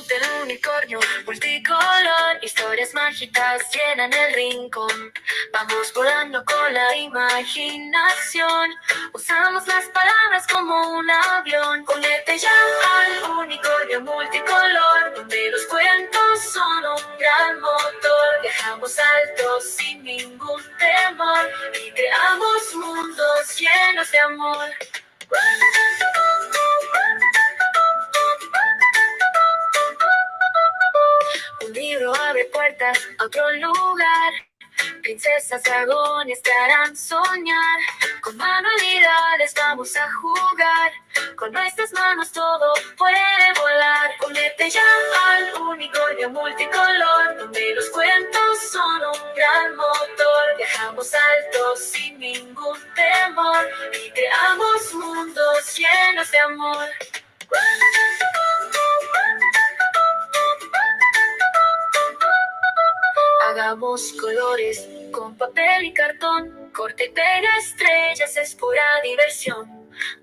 del unicornio multicolor, historias mágicas llenan el rincón. Vamos volando con la imaginación, usamos las palabras como un avión. Únete ya al unicornio multicolor, donde los cuentos son un gran motor. Viajamos altos sin ningún temor y creamos mundos llenos de amor. Un libro abre puertas a otro lugar. Princesas, dragones te harán soñar. Con manualidades vamos a jugar. Con nuestras manos todo puede volar. Únete ya al unicornio multicolor, donde los cuentos son un gran motor. Viajamos altos sin ningún temor y creamos mundos llenos de amor. Hagamos colores con papel y cartón. Corta y pega estrellas es pura diversión.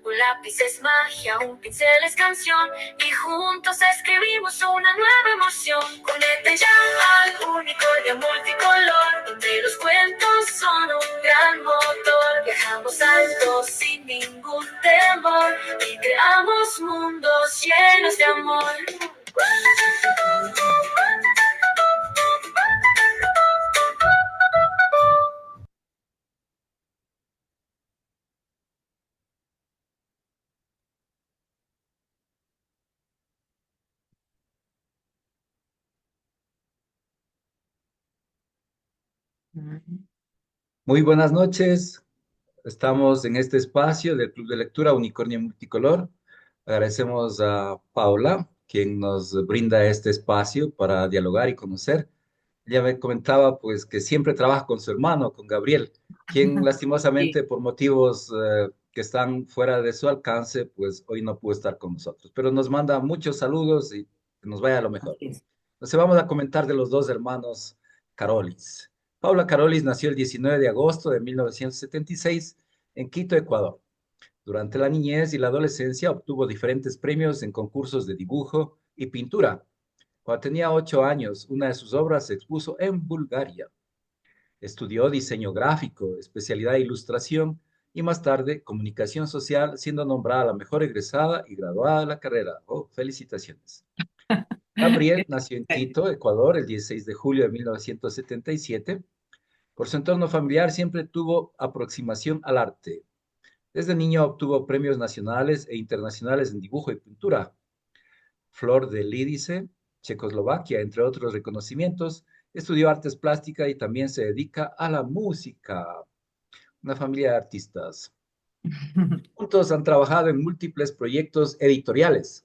Un lápiz es magia, un pincel es canción. Y juntos escribimos una nueva emoción. Únete ya al unicornio multicolor, donde los cuentos son un gran motor. Viajamos altos sin ningún temor y creamos mundos llenos de amor. Muy buenas noches. Estamos en este espacio del Club de Lectura Unicornio Multicolor. Agradecemos a Paula, quien nos brinda este espacio para dialogar y conocer. Ella me comentaba pues que siempre trabaja con su hermano, con Gabriel, quien Sí, lastimosamente por motivos que están fuera de su alcance, pues hoy no pudo estar con nosotros. Pero nos manda muchos saludos y que nos vaya lo mejor. así es. Entonces vamos a comentar de los dos hermanos Carolis. Paula Carolis nació el 19 de agosto de 1976 en Quito, Ecuador. Durante la niñez y la adolescencia obtuvo diferentes premios en concursos de dibujo y pintura. Cuando tenía 8 años, una de sus obras se expuso en Bulgaria. Estudió diseño gráfico, especialidad de ilustración y más tarde comunicación social, siendo nombrada la mejor egresada y graduada de la carrera. Oh, felicitaciones. Gabriel nació en Quito, Ecuador, el 16 de julio de 1977. Por su entorno familiar siempre tuvo aproximación al arte. Desde niño obtuvo premios nacionales e internacionales en dibujo y pintura. Flor de Lídice, Checoslovaquia, entre otros reconocimientos. Estudió artes plásticas y también se dedica a la música. Una familia de artistas. Juntos han trabajado en múltiples proyectos editoriales,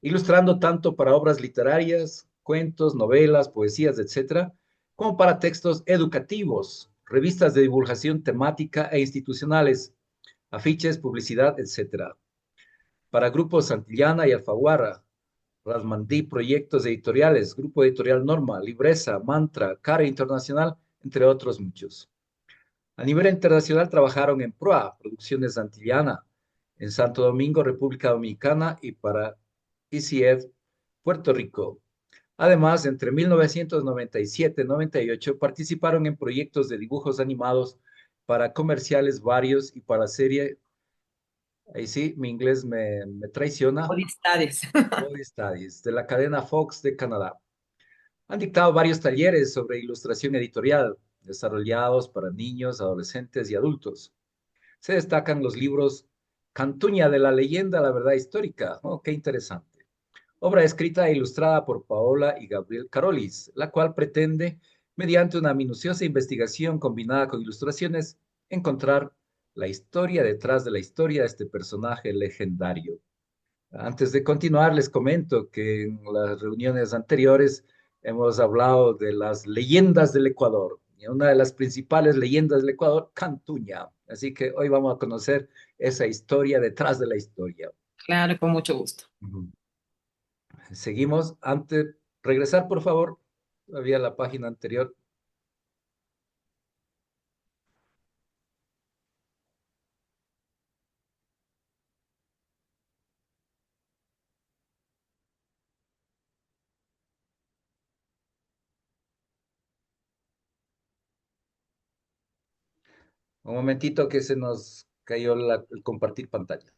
ilustrando tanto para obras literarias, cuentos, novelas, poesías, etcétera, como para textos educativos, revistas de divulgación temática e institucionales, afiches, publicidad, etcétera. Para Grupos Santillana y Alfaguara, Rasmandí, proyectos editoriales, Grupo Editorial Norma, Libresa, Mantra, Cara Internacional, entre otros muchos. A nivel internacional trabajaron en PROA, Producciones Santillana, en Santo Domingo, República Dominicana y para ECF, Puerto Rico. Además, entre 1997 y 98 participaron en proyectos de dibujos animados para comerciales varios y para serie, ahí sí, mi inglés me traiciona, Amistades. Body Studies, de la cadena Fox de Canadá. Han dictado varios talleres sobre ilustración editorial, desarrollados para niños, adolescentes y adultos. Se destacan los libros Cantuña de la leyenda a la verdad histórica. Oh, qué interesante. Obra escrita e ilustrada por Paola y Gabriel Carolis, la cual pretende, mediante una minuciosa investigación combinada con ilustraciones, encontrar la historia detrás de la historia de este personaje legendario. Antes de continuar, les comento que en las reuniones anteriores hemos hablado de las leyendas del Ecuador. Y una de las principales leyendas del Ecuador, Cantuña. Así que hoy vamos a conocer esa historia detrás de la historia. Claro, con mucho gusto. Ujú. Seguimos. Antes, regresar, por favor. Había la página anterior. Un momentito que se nos cayó el compartir pantalla.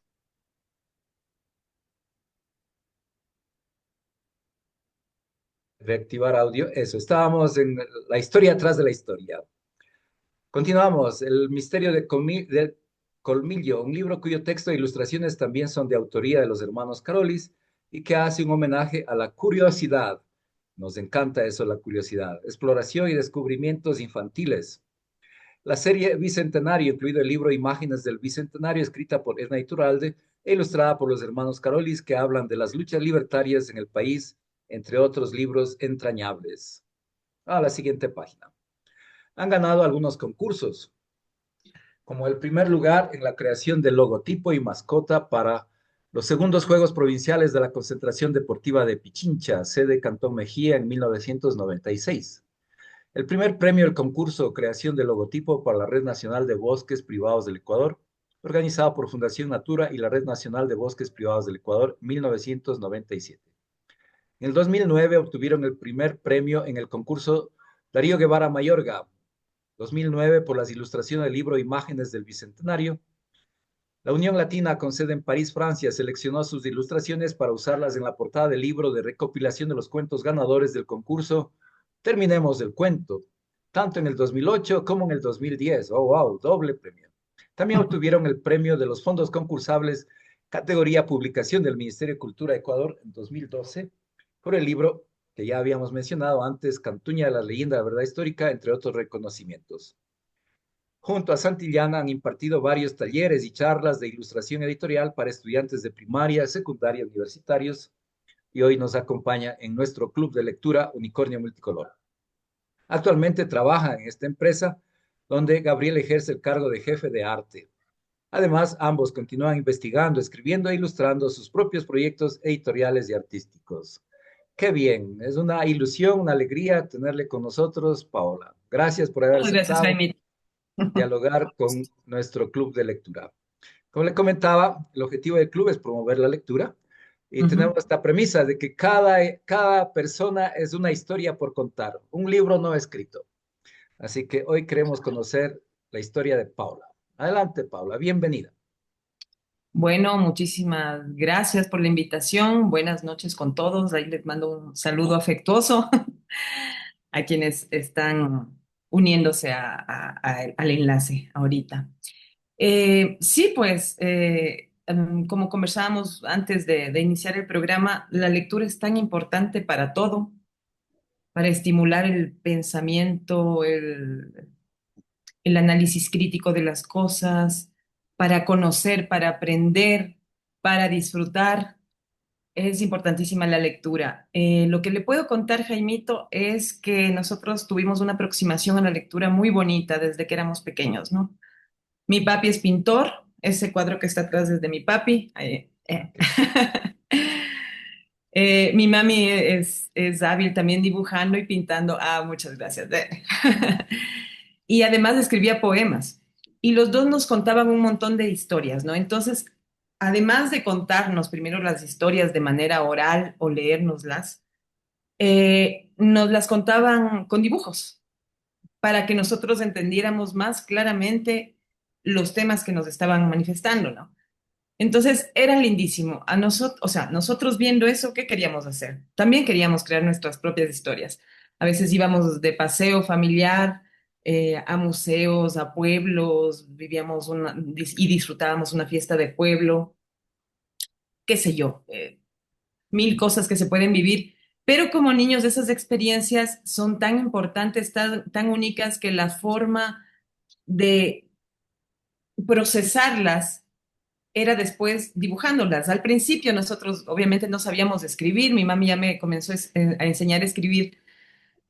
Reactivar audio. Eso, estábamos en la historia atrás de la historia. Continuamos. El misterio del Colmillo, un libro cuyo texto e ilustraciones también son de autoría de los hermanos Carolis y que hace un homenaje a la curiosidad. Nos encanta eso, la curiosidad. Exploración y descubrimientos infantiles. La serie Bicentenario, incluido el libro Imágenes del Bicentenario, escrita por Edna Iturralde e ilustrada por los hermanos Carolis, que hablan de las luchas libertarias en el país, entre otros libros entrañables. A la siguiente página. Han ganado algunos concursos, como el primer lugar en la creación del logotipo y mascota para los segundos Juegos Provinciales de la Concentración Deportiva de Pichincha, sede Cantón Mejía, en 1996. El primer premio del concurso Creación de Logotipo para la Red Nacional de Bosques Privados del Ecuador, organizado por Fundación Natura y la Red Nacional de Bosques Privados del Ecuador, 1997. En el 2009 obtuvieron el primer premio en el concurso Darío Guevara Mayorga, 2009 por las ilustraciones del libro Imágenes del Bicentenario. La Unión Latina, con sede en París, Francia, seleccionó sus ilustraciones para usarlas en la portada del libro de recopilación de los cuentos ganadores del concurso Terminemos el cuento, tanto en el 2008 como en el 2010. Oh, wow, doble premio. También obtuvieron el premio de los fondos concursables categoría Publicación del Ministerio de Cultura de Ecuador en 2012 por el libro que ya habíamos mencionado antes, Cantuña de la Leyenda de la Verdad Histórica, entre otros reconocimientos. Junto a Santillana han impartido varios talleres y charlas de ilustración editorial para estudiantes de primaria, secundaria, universitarios, y hoy nos acompaña en nuestro club de lectura Unicornio Multicolor. Actualmente trabaja en esta empresa donde Gabriel ejerce el cargo de jefe de arte. Además, ambos continúan investigando, escribiendo e ilustrando sus propios proyectos editoriales y artísticos. Qué bien, es una ilusión, una alegría tenerle con nosotros, Paola. Gracias por haber Muchas gracias, aceptado Jaime. dialogar con nuestro club de lectura. Como le comentaba, el objetivo del club es promover la lectura y tenemos Ujú. esta premisa de que cada persona es una historia por contar, un libro no escrito. Así que hoy queremos conocer la historia de Paula. Adelante, Paula, bienvenida. Bueno, muchísimas gracias por la invitación. Buenas noches con todos. Ahí les mando un saludo afectuoso a quienes están uniéndose al enlace ahorita. Sí, pues, como conversábamos antes de iniciar el programa, la lectura es tan importante para todo, para estimular el pensamiento, el análisis crítico de las cosas, para conocer, para aprender, para disfrutar. Es importantísima la lectura. Lo que le puedo contar, Jaimito, es que nosotros tuvimos una aproximación a la lectura muy bonita desde que éramos pequeños, ¿no? Mi papi es pintor, ese cuadro que está atrás es de mi papi. Ok. Mi mami es hábil también dibujando y pintando. Ah, muchas gracias. Y además escribía poemas. Y los dos nos contaban un montón de historias, ¿no? Entonces, además de contarnos primero las historias de manera oral o leérnoslas, nos las contaban con dibujos para que nosotros entendiéramos más claramente los temas que nos estaban manifestando, ¿no? Entonces era lindísimo. A nosotros, o sea, nosotros viendo eso, ¿qué queríamos hacer? También queríamos crear nuestras propias historias. A veces íbamos de paseo familiar a museos, a pueblos, vivíamos y disfrutábamos una fiesta de pueblo, qué sé yo, mil cosas que se pueden vivir. Pero como niños, esas experiencias son tan importantes, tan únicas, que la forma de procesarlas era después dibujándolas. Al principio nosotros obviamente no sabíamos escribir, mi mami ya me comenzó a enseñar a escribir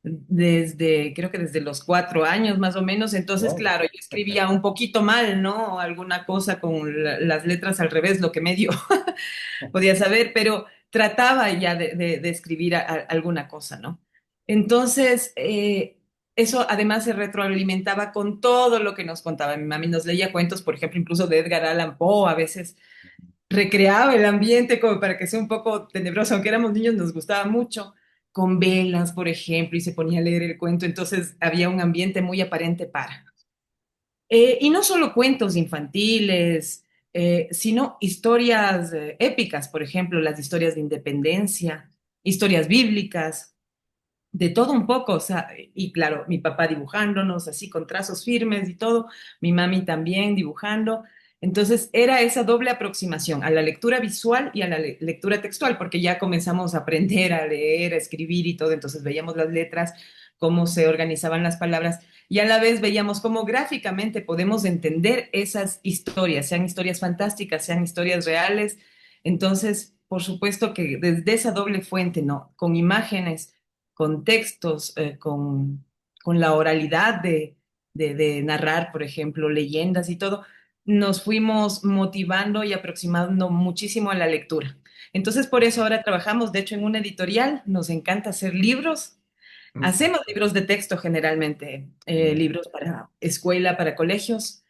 desde, creo que desde los 4 años más o menos, entonces Wow. claro, yo escribía un poquito mal, ¿no? Alguna cosa con las letras al revés, lo que medio podía saber, pero trataba ya de escribir alguna cosa, ¿no? Entonces, eso además se retroalimentaba con todo lo que nos contaba. Mi mami nos leía cuentos, por ejemplo, incluso de Edgar Allan Poe, a veces recreaba el ambiente como para que sea un poco tenebroso, aunque éramos niños nos gustaba mucho, con velas, por ejemplo, y se ponía a leer el cuento, entonces había un ambiente muy aparente para. Y no solo cuentos infantiles, sino historias épicas, por ejemplo, las historias de independencia, historias bíblicas, de todo un poco, o sea, y claro, mi papá dibujándonos así con trazos firmes y todo, mi mami también dibujando. Entonces era esa doble aproximación a la lectura visual y a la lectura textual, porque ya comenzamos a aprender a leer, a escribir y todo, entonces veíamos las letras, cómo se organizaban las palabras y a la vez veíamos cómo gráficamente podemos entender esas historias, sean historias fantásticas, sean historias reales. Entonces, por supuesto que desde esa doble fuente, ¿no? Con imágenes, con textos, con la oralidad de narrar, por ejemplo, leyendas y todo, nos fuimos motivando y aproximando muchísimo a la lectura. Entonces, por eso ahora trabajamos, de hecho, en una editorial, nos encanta hacer libros. Mm, Hacemos libros de texto generalmente, ya. libros para escuela, para colegios.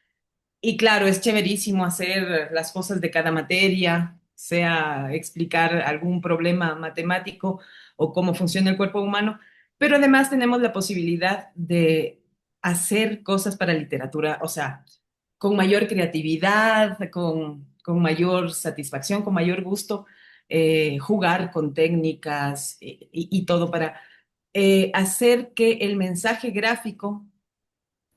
Y claro, es chéverísimo hacer las cosas de cada materia, sea explicar algún problema matemático o cómo funciona el cuerpo humano, pero además tenemos la posibilidad de hacer cosas para literatura, o sea, con mayor creatividad, con mayor satisfacción, con mayor gusto, jugar con técnicas y todo para hacer que el mensaje gráfico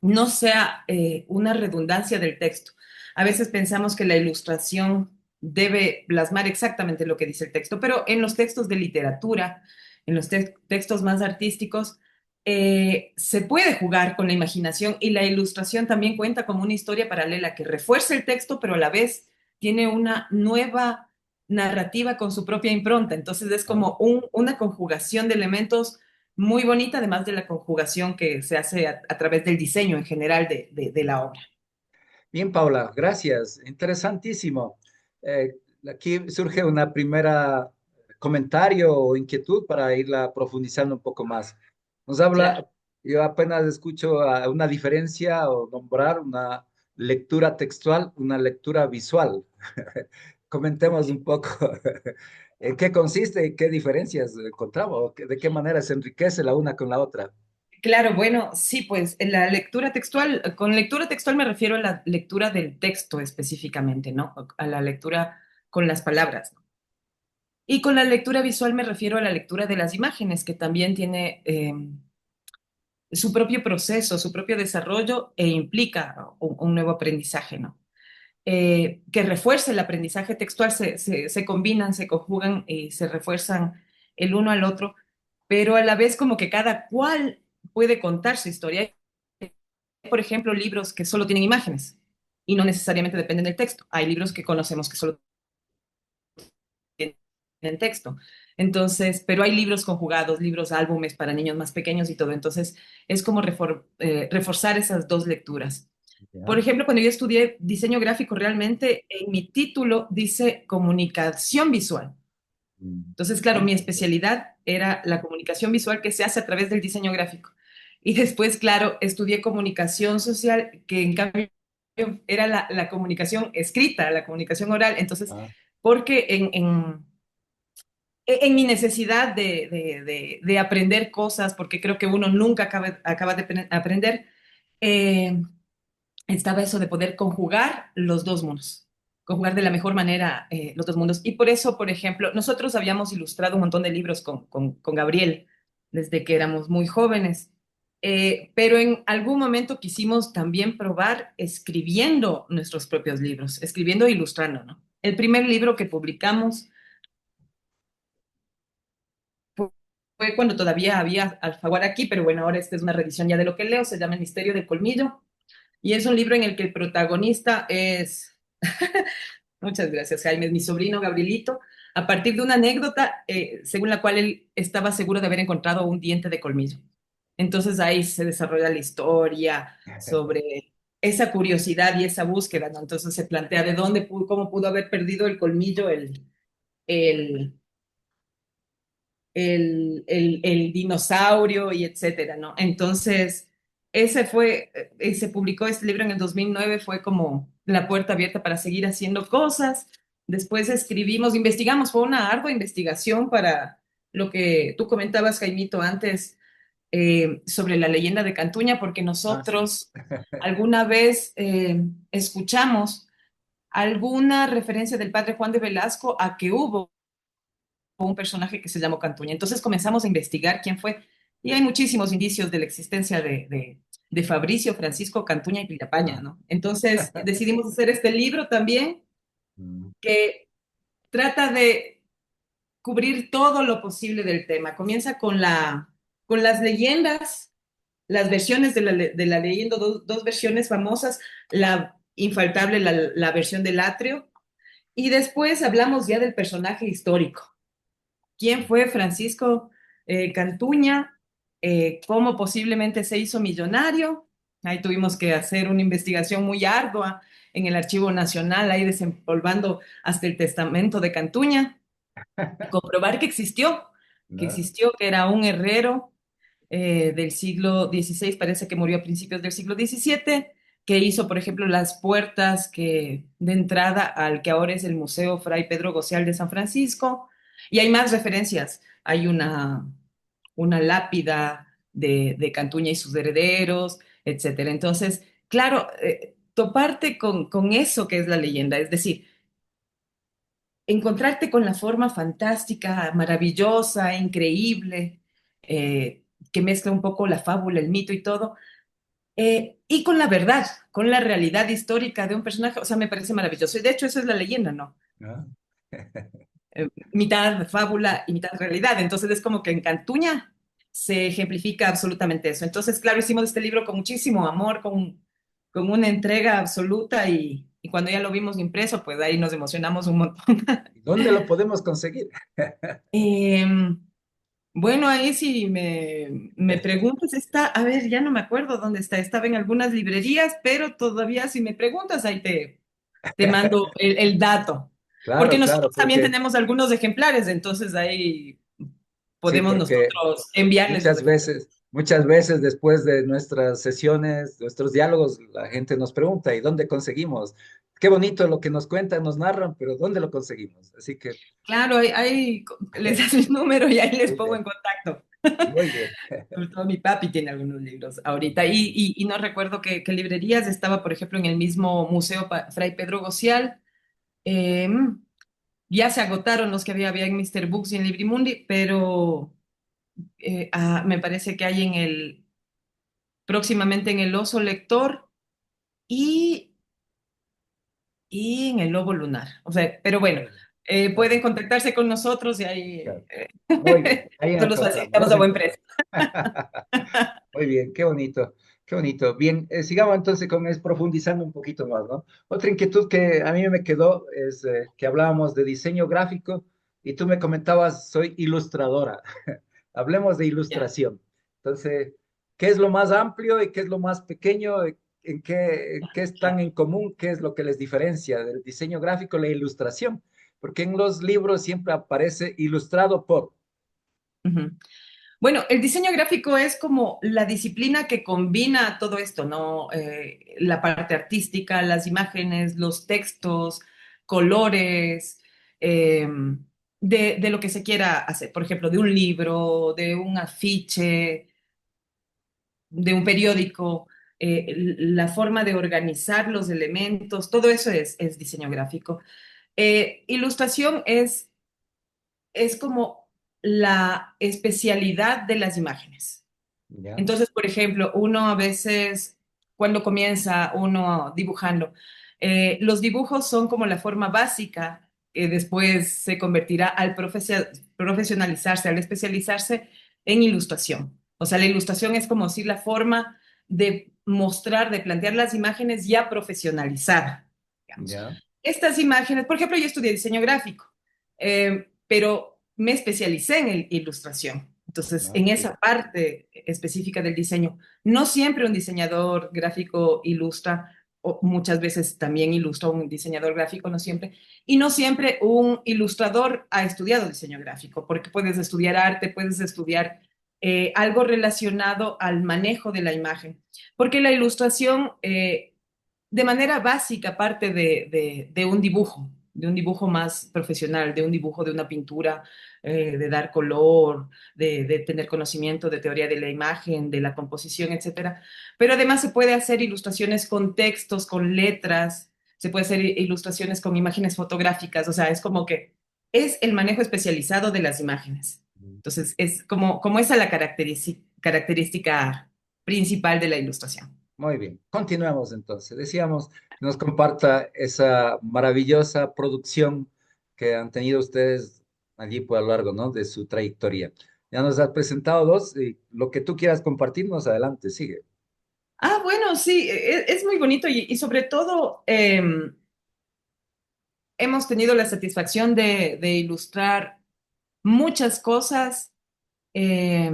no sea una redundancia del texto. A veces pensamos que la ilustración debe plasmar exactamente lo que dice el texto, pero en los textos de literatura, en los textos más artísticos, se puede jugar con la imaginación y la ilustración también cuenta como una historia paralela que refuerza el texto, pero a la vez tiene una nueva narrativa con su propia impronta. Entonces es Ah, como una conjugación de elementos muy bonita, además de la conjugación que se hace a través del diseño en general de la obra. bien, Paula, gracias. Interesantísimo. Aquí surge una primera comentario o inquietud para irla profundizando un poco más. Nos Claro. habla, yo apenas escucho una diferencia o nombrar una lectura textual, una lectura visual. Comentemos un poco en qué consiste y qué diferencias encontramos, o de qué manera se enriquece la una con la otra. Claro, bueno, sí, pues en la lectura textual, con lectura textual me refiero a la lectura del texto específicamente, ¿no? A la lectura con las palabras, ¿no? Y con la lectura visual me refiero a la lectura de las imágenes, que también tiene su propio proceso, su propio desarrollo e implica un nuevo aprendizaje, ¿no? Que refuerce el aprendizaje textual, se combinan, se conjugan y se refuerzan el uno al otro, pero a la vez como que cada cual puede contar su historia. Hay, por ejemplo, libros que solo tienen imágenes y no necesariamente dependen del texto. Hay libros que conocemos que solo tienen texto. Entonces, pero hay libros conjugados, libros, álbumes para niños más pequeños y todo. Entonces, es como reforzar esas dos lecturas. Por ¿Ya? ejemplo, cuando yo estudié diseño gráfico, realmente en mi título dice comunicación visual. Mm, Entonces, claro, mi interesante. especialidad era la comunicación visual que se hace a través del diseño gráfico. Y después, claro, estudié comunicación social, que en cambio era la comunicación escrita, la comunicación oral. Entonces, Ah, porque en mi necesidad de aprender cosas, porque creo que uno nunca acaba de aprender, eh, estaba eso de poder conjugar los dos mundos, conjugar de la mejor manera los dos mundos. Y por eso, por ejemplo, nosotros habíamos ilustrado un montón de libros con Gabriel desde que éramos muy jóvenes, pero en algún momento quisimos también probar escribiendo nuestros propios libros, escribiendo e ilustrando, ¿no? El primer libro que publicamos fue fue cuando todavía había Alfaguara aquí, pero bueno, ahora esta es una revisión ya de lo que leo, se llama El misterio del colmillo, y es un libro en el que el protagonista es, muchas gracias, Jaime, es mi sobrino Gabrielito, a partir de una anécdota según la cual él estaba seguro de haber encontrado un diente de colmillo. Entonces ahí se desarrolla la historia sobre esa curiosidad y esa búsqueda, ¿no? Entonces se plantea de dónde pudo, cómo pudo haber perdido el colmillo el, el dinosaurio y etcétera, ¿no? Entonces, se publicó este libro en el 2009, fue como la puerta abierta para seguir haciendo cosas. Después escribimos, investigamos, fue una ardua investigación para lo que tú comentabas, Jaimito, antes, sobre la leyenda de Cantuña, porque Ah, sí. nosotros alguna vez escuchamos alguna referencia del padre Juan de Velasco a que hubo un personaje que se llamó Cantuña. Entonces comenzamos a investigar quién fue y hay muchísimos indicios de la existencia de Fabricio Francisco Cantuña y Pilapaña, Ah. ¿no? Entonces decidimos hacer este libro también Mm. que trata de cubrir todo lo posible del tema. Comienza con las leyendas, las versiones de la leyenda, dos versiones famosas, la infaltable, la versión del atrio, y después hablamos ya del personaje histórico. ¿Quién fue Francisco Cantuña? ¿Cómo posiblemente se hizo millonario? Ahí tuvimos que hacer una investigación muy ardua en el Archivo Nacional, ahí desempolvando hasta el testamento de Cantuña y comprobar ¿No? que era un herrero del siglo XVI, parece que murió a principios del siglo XVII, que hizo, por ejemplo, las puertas de entrada al que ahora es el Museo Fray Pedro Gossial de San Francisco, y hay más referencias. Hay una lápida de Cantuña y sus herederos, etcétera. Entonces, claro, toparte con eso que es la leyenda, es decir, encontrarte con la forma fantástica, maravillosa, increíble, que mezcla un poco la fábula, el mito y todo, y con la verdad, con la realidad histórica de un personaje, o sea, me parece maravilloso. Y de hecho, eso es la leyenda, ¿no? ¿No? Mitad fábula y mitad realidad. Entonces es como que en Cantuña se ejemplifica absolutamente eso. Entonces, claro, hicimos este libro con muchísimo amor, con una entrega absoluta y cuando ya lo vimos impreso, pues ahí nos emocionamos un montón. ¿Y dónde lo podemos conseguir? Eh, bueno, ahí sí me preguntas, está, a ver, ya no me acuerdo dónde está, estaba en algunas librerías, pero todavía si me preguntas, ahí te mando el dato, porque Claro, claro, nosotros también porque tenemos algunos ejemplares, entonces ahí sí, podemos porque nosotros enviarles los ejemplares. muchas veces después de nuestras sesiones, nuestros diálogos, la gente nos pregunta, ¿y dónde conseguimos? Qué bonito lo que nos cuentan, nos narran, pero ¿dónde lo conseguimos? Así que, Claro, ahí les das mi número y ahí les muy pongo bien, en contacto. muy bien. Sobre todo mi papi tiene algunos libros ahorita y no recuerdo qué librerías estaba, por ejemplo, en el mismo Museo Fray Pedro Gossial. Eh, ya se agotaron los que había en Mr. Books y en Librimundi, pero me parece que hay próximamente en el Oso Lector y, y en el Lobo Lunar. O sea, pero bueno, Muy bien, muy pueden bien, contactarse con nosotros y ahí claro. Muy bien, ahí nosotros encontramos, facilitamos nos a buen precio. encontramos. Muy bien, qué bonito, qué bonito. Bien, sigamos entonces profundizando un poquito más, ¿no? Otra inquietud que a mí me quedó es que hablábamos de diseño gráfico y tú me comentabas, soy ilustradora. Hablemos de Ya. ilustración. Entonces, ¿qué es lo más amplio y qué es lo más pequeño? En qué están en común? ¿Qué es lo que les diferencia del diseño gráfico, la ilustración? Porque en los libros siempre aparece ilustrado por. Ujú. Bueno, el diseño gráfico es como la disciplina que combina todo esto, ¿no? La parte artística, las imágenes, los textos, colores, de lo que se quiera hacer. Por ejemplo, de un libro, de un afiche, de un periódico, la forma de organizar los elementos, todo eso es diseño gráfico. Ilustración es como la especialidad de las imágenes. ¿Ya? Entonces, por ejemplo, uno a veces, cuando comienza uno dibujando, los dibujos son como la forma básica que después se convertirá al profesionalizarse, al especializarse en ilustración. O sea, la ilustración es como si la forma de mostrar, de plantear las imágenes ya profesionalizada, digamos. ¿Ya? Estas imágenes, por ejemplo, yo estudié diseño gráfico, pero me especialicé en ilustración. Entonces, ¿No? en Sí. esa parte específica del diseño, no siempre un diseñador gráfico ilustra, o muchas veces también ilustra un diseñador gráfico, no siempre, y no siempre un ilustrador ha estudiado diseño gráfico, porque puedes estudiar arte, puedes estudiar algo relacionado al manejo de la imagen, porque la ilustración, de manera básica, parte de un dibujo. de un dibujo más profesional, de un dibujo de una pintura, de dar color, de tener conocimiento de teoría de la imagen, de la composición, etcétera. Pero además se puede hacer ilustraciones con textos, con letras, se puede hacer ilustraciones con imágenes fotográficas, o sea, es como que es el manejo especializado de las imágenes. Entonces, es como esa la característica principal de la ilustración. Muy bien, continuemos entonces. Decíamos que nos comparta esa maravillosa producción que han tenido ustedes allí por a lo largo, ¿no? De su trayectoria. Ya nos has presentado dos, y lo que tú quieras compartirnos, adelante, sigue. Ah, bueno, sí, es muy bonito y sobre todo hemos tenido la satisfacción de ilustrar muchas cosas. eh,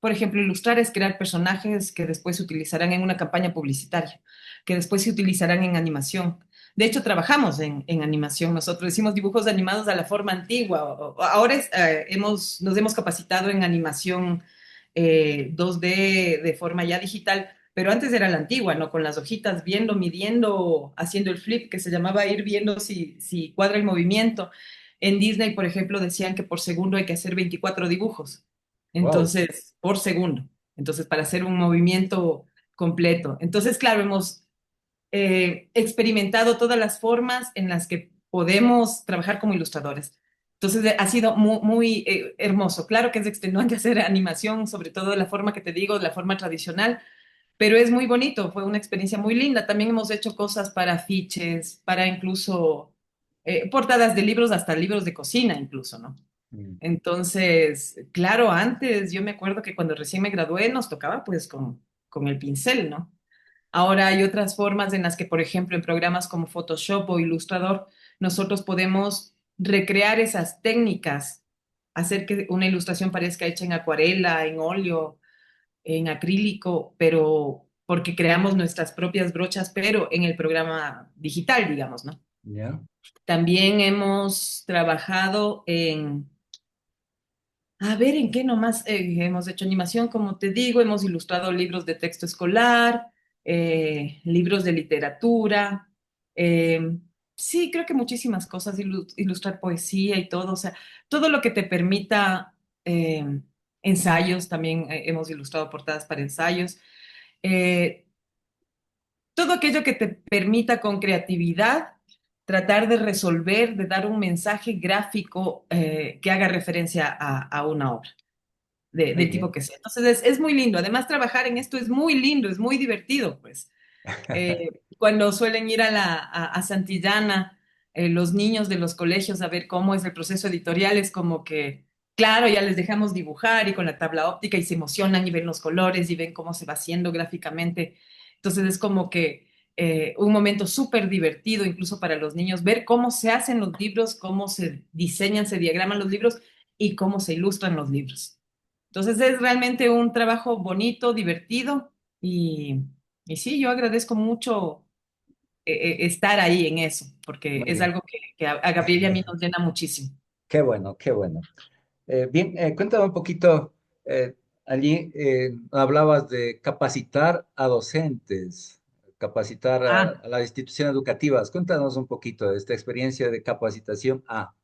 por ejemplo, ilustrar es crear personajes que después se utilizarán en una campaña publicitaria, que después se utilizarán en animación. De hecho, trabajamos en animación. Nosotros hicimos dibujos animados a la forma antigua. Ahora nos hemos capacitado en animación 2D de forma ya digital, pero antes era la antigua, ¿no? Con las hojitas viendo, midiendo, haciendo el flip, que se llamaba ir viendo si cuadra el movimiento. En Disney, por ejemplo, decían que por segundo hay que hacer 24 dibujos. Wow. Entonces, por segundo. Entonces, para hacer un movimiento completo. Entonces, claro, hemos experimentado todas las formas en las que podemos trabajar como ilustradores. Entonces, ha sido muy hermoso. Claro que es extenuante hacer animación, sobre todo de la forma que te digo, de la forma tradicional, pero es muy bonito, fue una experiencia muy linda. También hemos hecho cosas para afiches, para incluso portadas de libros, hasta libros de cocina incluso, ¿no? Mm. Entonces, claro, antes yo me acuerdo que cuando recién me gradué nos tocaba pues con el pincel, ¿no? Ahora hay otras formas en las que, por ejemplo, en programas como Photoshop o Illustrator, nosotros podemos recrear esas técnicas, hacer que una ilustración parezca hecha en acuarela, en óleo, en acrílico, pero porque creamos nuestras propias brochas, pero en el programa digital, digamos, ¿no? ¿Ya? También hemos trabajado en, a ver, ¿en qué nomás hemos hecho animación? Como te digo, hemos ilustrado libros de texto escolar, libros de literatura. eh, sí, creo que muchísimas cosas, ilustrar poesía y todo, o sea, todo lo que te permita ensayos, también hemos ilustrado portadas para ensayos. Eh, todo aquello que te permita con creatividad tratar de resolver, de dar un mensaje gráfico que haga referencia a una obra Muy del tipo bien. que sea. Entonces es muy lindo. Además, trabajar en esto es muy lindo, es muy divertido, pues. Cuando suelen ir a Santillana, los niños de los colegios a ver cómo es el proceso editorial, es como que, claro, ya les dejamos dibujar y con la tabla óptica y se emocionan y ven los colores y ven cómo se va haciendo gráficamente. Entonces es como que un momento súper divertido, incluso para los niños, ver cómo se hacen los libros, cómo se diseñan, se diagraman los libros y cómo se ilustran los libros. Entonces es realmente un trabajo bonito, divertido y sí, yo agradezco mucho estar ahí en eso, porque Muy es bien. algo que a Gabriel y a mí nos llena muchísimo. Qué bueno, qué bueno. Bien, cuéntame un poquito, allí hablabas de capacitar a docentes, capacitar Ah, a las instituciones educativas. Cuéntanos un poquito de esta experiencia de capacitación A.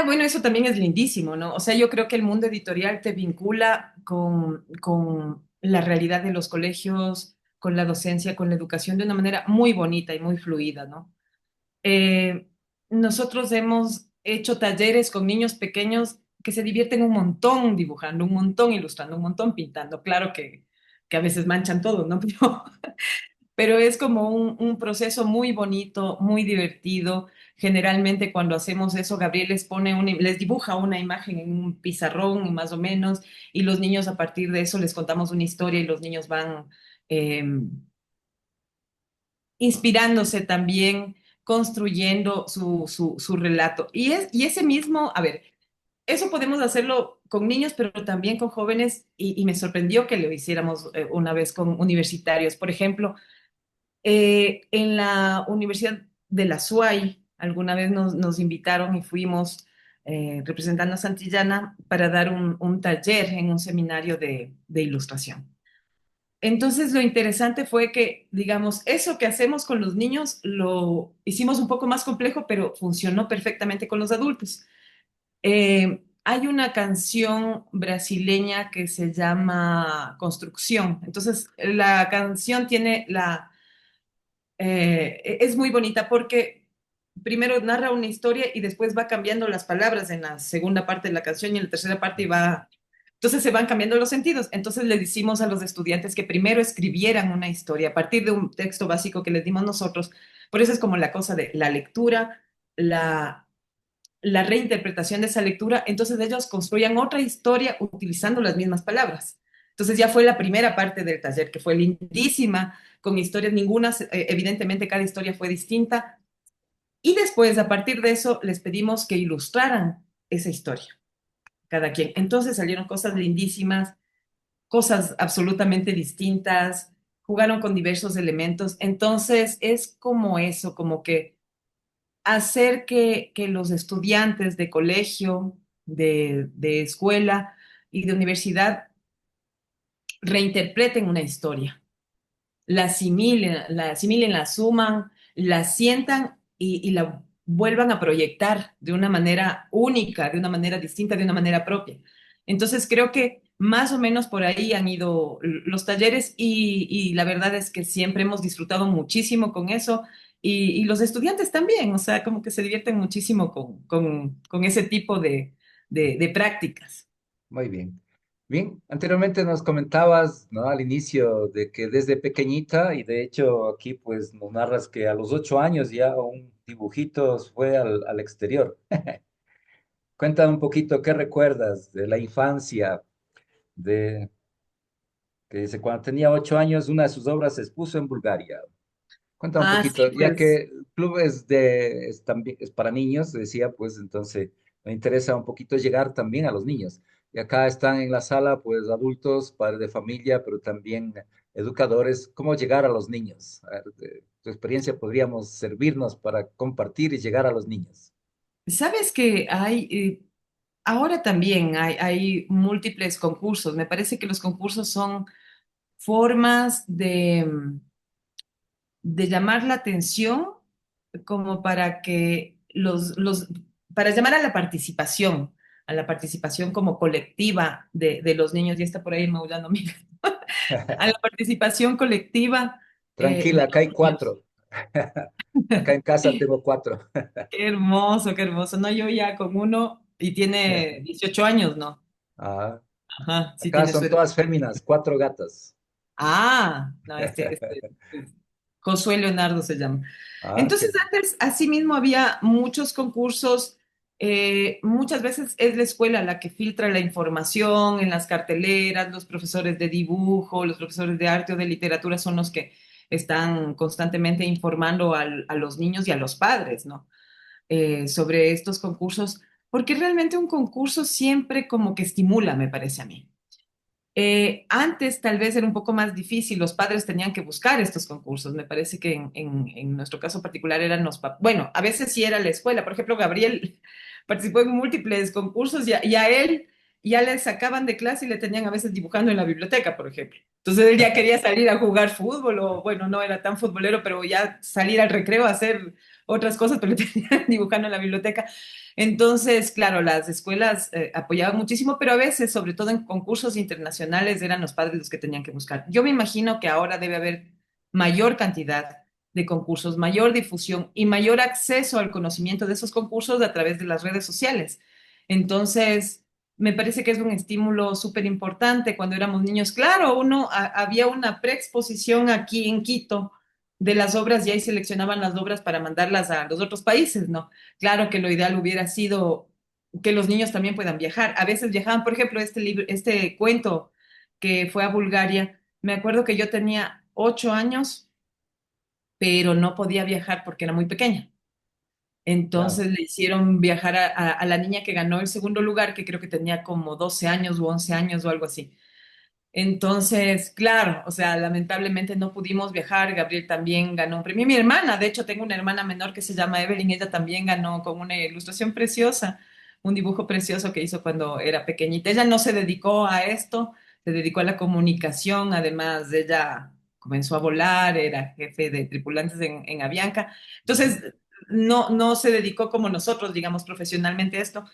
bueno, eso también es lindísimo, ¿no? O sea, yo creo que el mundo editorial te vincula con la realidad de los colegios, con la docencia, con la educación de una manera muy bonita y muy fluida, ¿no? Eh, nosotros hemos hecho talleres con niños pequeños que se divierten un montón dibujando, un montón ilustrando, un montón pintando. Claro que a veces manchan todo, ¿no? Pero es como un proceso muy bonito, muy divertido. Generalmente cuando hacemos eso, Gabriel les dibuja una imagen en un pizarrón y más o menos, y los niños a partir de eso les contamos una historia y los niños van inspirándose también, construyendo su relato. Y ese mismo, a ver, eso podemos hacerlo con niños, pero también con jóvenes, y me sorprendió que lo hiciéramos una vez con universitarios. Por ejemplo, en la Universidad de la SUAY, alguna vez nos invitaron y fuimos representando a Santillana para dar un taller en un seminario de ilustración. Entonces, lo interesante fue que, digamos, eso que hacemos con los niños lo hicimos un poco más complejo, pero funcionó perfectamente con los adultos. Hay una canción brasileña que se llama Construcción. Entonces, la canción tiene es muy bonita porque primero narra una historia y después va cambiando las palabras en la segunda parte de la canción y en la tercera parte va. Entonces se van cambiando los sentidos. Entonces le decimos a los estudiantes que primero escribieran una historia a partir de un texto básico que les dimos nosotros. Por eso es como la cosa de la lectura, la, la reinterpretación de esa lectura. Entonces ellos construían otra historia utilizando las mismas palabras. Entonces ya fue la primera parte del taller, que fue lindísima, con historias, ninguna, evidentemente cada historia fue distinta. Y después, a partir de eso, les pedimos que ilustraran esa historia, cada quien. Entonces salieron cosas lindísimas, cosas absolutamente distintas, jugaron con diversos elementos. Entonces es como eso, como que hacer que los estudiantes de colegio, de escuela y de universidad reinterpreten una historia, la suman, la sientan y la vuelvan a proyectar de una manera única, de una manera distinta, de una manera propia. Entonces creo que más o menos por ahí han ido los talleres y la verdad es que siempre hemos disfrutado muchísimo con eso y los estudiantes también, o sea, como que se divierten muchísimo con ese tipo de prácticas. Muy bien. Bien, anteriormente nos comentabas, ¿no? Al inicio de que desde pequeñita, y de hecho aquí pues nos narras que a los 8 años ya un dibujito fue al exterior. Cuéntame un poquito qué recuerdas de la infancia, de que dice, cuando tenía 8 años, una de sus obras se expuso en Bulgaria. Cuéntame un Ah, poquito, sí, ya pues. que el club también, es para niños, decía, pues entonces me interesa un poquito llegar también a los niños. Y acá están en la sala, pues adultos, padres de familia, pero también educadores. ¿Cómo llegar a los niños? A ver, de tu experiencia podríamos servirnos para compartir y llegar a los niños. Sabes que ahora también hay múltiples concursos. Me parece que los concursos son formas de llamar la atención como para que para llamar a la participación como colectiva de los niños. Y está por ahí maullando, mira, a la participación colectiva Tranquila, de acá hay los niños. 4. Acá en casa tengo 4. Qué hermoso, qué hermoso. No, yo ya con uno y tiene 18 años, ¿no? Ah, Ajá, sí acá tiene su son edad. todas féminas, 4 gatas. Ah, no, Josué Leonardo se llama. Ah, Entonces, antes, asimismo, había muchos concursos. Muchas veces es la escuela la que filtra la información en las carteleras, los profesores de dibujo, los profesores de arte o de literatura son los que están constantemente informando a los niños y a los padres, ¿no? Sobre estos concursos, porque realmente un concurso siempre como que estimula, me parece a mí. Antes tal vez era un poco más difícil, los padres tenían que buscar estos concursos. Me parece que en nuestro caso particular eran bueno, a veces sí era la escuela. Por ejemplo, Gabriel participó en múltiples concursos y a él ya le sacaban de clase y le tenían a veces dibujando en la biblioteca, por ejemplo. Entonces él ya quería salir a jugar fútbol o bueno, no era tan futbolero, pero ya salir al recreo a hacer otras cosas, pero le tenían dibujando en la biblioteca. Entonces, claro, las escuelas apoyaban muchísimo, pero a veces, sobre todo en concursos internacionales, eran los padres los que tenían que buscar. Yo me imagino que ahora debe haber mayor cantidad de concursos, mayor difusión y mayor acceso al conocimiento de esos concursos a través de las redes sociales. Entonces, me parece que es un estímulo súper importante. Cuando éramos niños, claro, había una preexposición aquí en Quito de las obras y ahí seleccionaban las obras para mandarlas a los otros países, ¿no? Claro que lo ideal hubiera sido que los niños también puedan viajar. A veces viajaban, por ejemplo, este libro, este cuento que fue a Bulgaria. Me acuerdo que yo tenía 8 años, pero no podía viajar porque era muy pequeña. Claro. Entonces le hicieron viajar a la niña que ganó el segundo lugar, que creo que tenía como 12 años o 11 años o algo así. Entonces, claro, o sea, lamentablemente no pudimos viajar. Gabriel también ganó un premio. Mi hermana, de hecho, tengo una hermana menor que se llama Evelyn, ella también ganó con una ilustración preciosa, un dibujo precioso que hizo cuando era pequeñita. Ella no se dedicó a esto, se dedicó a la comunicación, además ella comenzó a volar, era jefe de tripulantes en Avianca. Ujú. Entonces, no se dedicó como nosotros, digamos, profesionalmente a esto,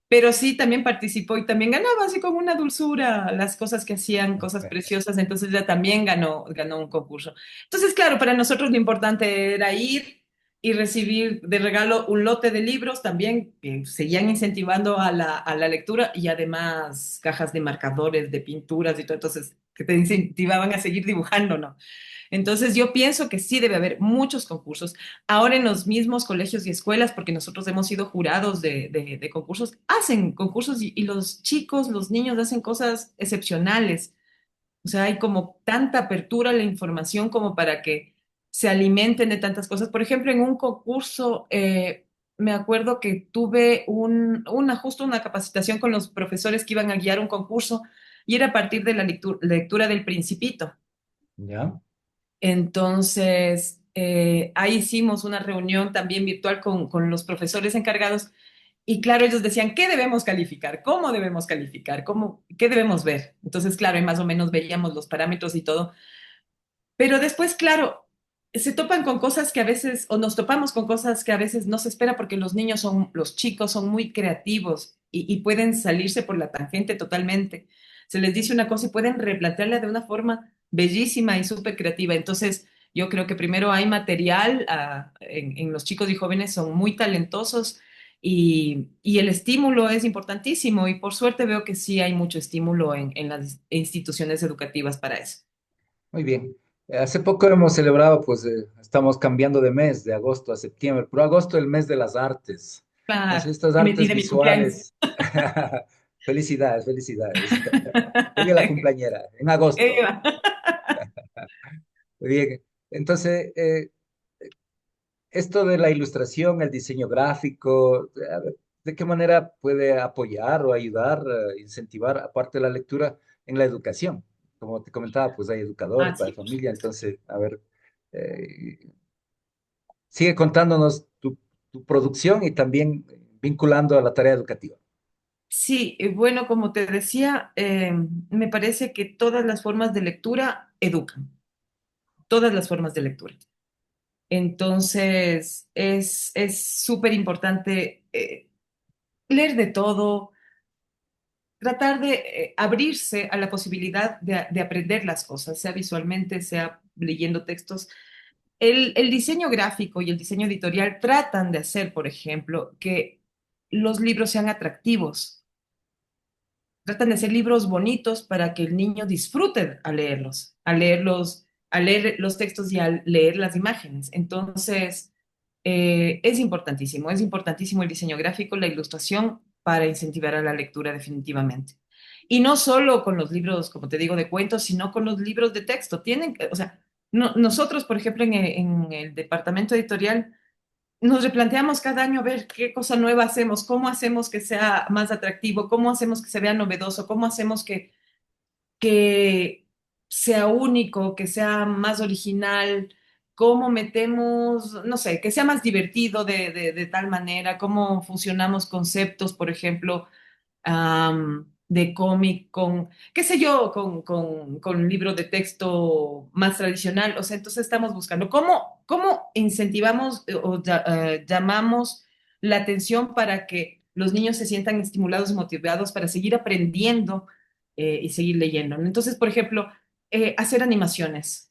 pero sí también participó y también ganaba así con una dulzura las cosas que hacían, cosas Ok. preciosas, entonces ella también ganó un concurso. Entonces, claro, para nosotros lo importante era ir y recibir de regalo un lote de libros también que seguían incentivando a la lectura y además cajas de marcadores, de pinturas y todo, entonces que te incentivaban a seguir dibujando, ¿no? Entonces yo pienso que sí debe haber muchos concursos. Ahora en los mismos colegios y escuelas, porque nosotros hemos sido jurados de concursos, hacen concursos y los chicos, los niños hacen cosas excepcionales. O sea, hay como tanta apertura a la información como para que se alimenten de tantas cosas. Por ejemplo, en un concurso, me acuerdo que tuve justo una capacitación con los profesores que iban a guiar un concurso y era a partir de la lectura del Principito. ¿Ya? Entonces, ahí hicimos una reunión también virtual con los profesores encargados y claro, ellos decían, ¿qué debemos calificar? ¿Cómo debemos calificar? ¿Qué debemos ver? Entonces, claro, y más o menos veíamos los parámetros y todo. Pero después, claro, se topan con cosas que a veces, o nos topamos con cosas que a veces no se espera porque los chicos son muy creativos y pueden salirse por la tangente totalmente. Se les dice una cosa y pueden replantearla de una forma bellísima y súper creativa. Entonces, yo creo que primero hay material, en los chicos y jóvenes son muy talentosos y el estímulo es importantísimo y por suerte veo que sí hay mucho estímulo en las instituciones educativas para eso. Muy bien. Hace poco hemos celebrado, pues estamos cambiando de mes, de agosto a septiembre, pero agosto el mes de las artes. Entonces, Claro, estas y artes de mi cumpleaños. visuales. Felicidades, felicidades. Muy bien la cumpleañera, en agosto. Eva. Muy bien. Entonces, esto de la ilustración, el diseño gráfico, a ver, ¿de qué manera puede apoyar o ayudar, incentivar, aparte de la lectura, en la educación? Como te comentaba, pues hay educadores Ah, para sí, la por familia, supuesto. entonces, a ver, eh, sigue contándonos tu producción y también vinculando a la tarea educativa. Sí, bueno, como te decía, me parece que todas las formas de lectura educan, todas las formas de lectura. Entonces, es súper importante leer de todo, tratar de abrirse a la posibilidad de aprender las cosas, sea visualmente, sea leyendo textos. El diseño gráfico y el diseño editorial tratan de hacer, por ejemplo, que los libros sean atractivos. Tratan de ser libros bonitos para que el niño disfrute a leer los textos y a leer las imágenes. Entonces, es importantísimo el diseño gráfico, la ilustración para incentivar a la lectura definitivamente. Y no solo con los libros, como te digo, de cuentos, sino con los libros de texto. O sea, nosotros, por ejemplo, en el departamento editorial, nos replanteamos cada año a ver qué cosa nueva hacemos, cómo hacemos que sea más atractivo, cómo hacemos que se vea novedoso, cómo hacemos que sea único, que sea más original, cómo metemos, no sé, que sea más divertido de tal manera, cómo fusionamos conceptos, por ejemplo, de cómic con, qué sé yo, con un libro de texto más tradicional. O sea, entonces estamos buscando cómo incentivamos llamamos la atención para que los niños se sientan estimulados y motivados para seguir aprendiendo y seguir leyendo, ¿no? Entonces, por ejemplo, hacer animaciones,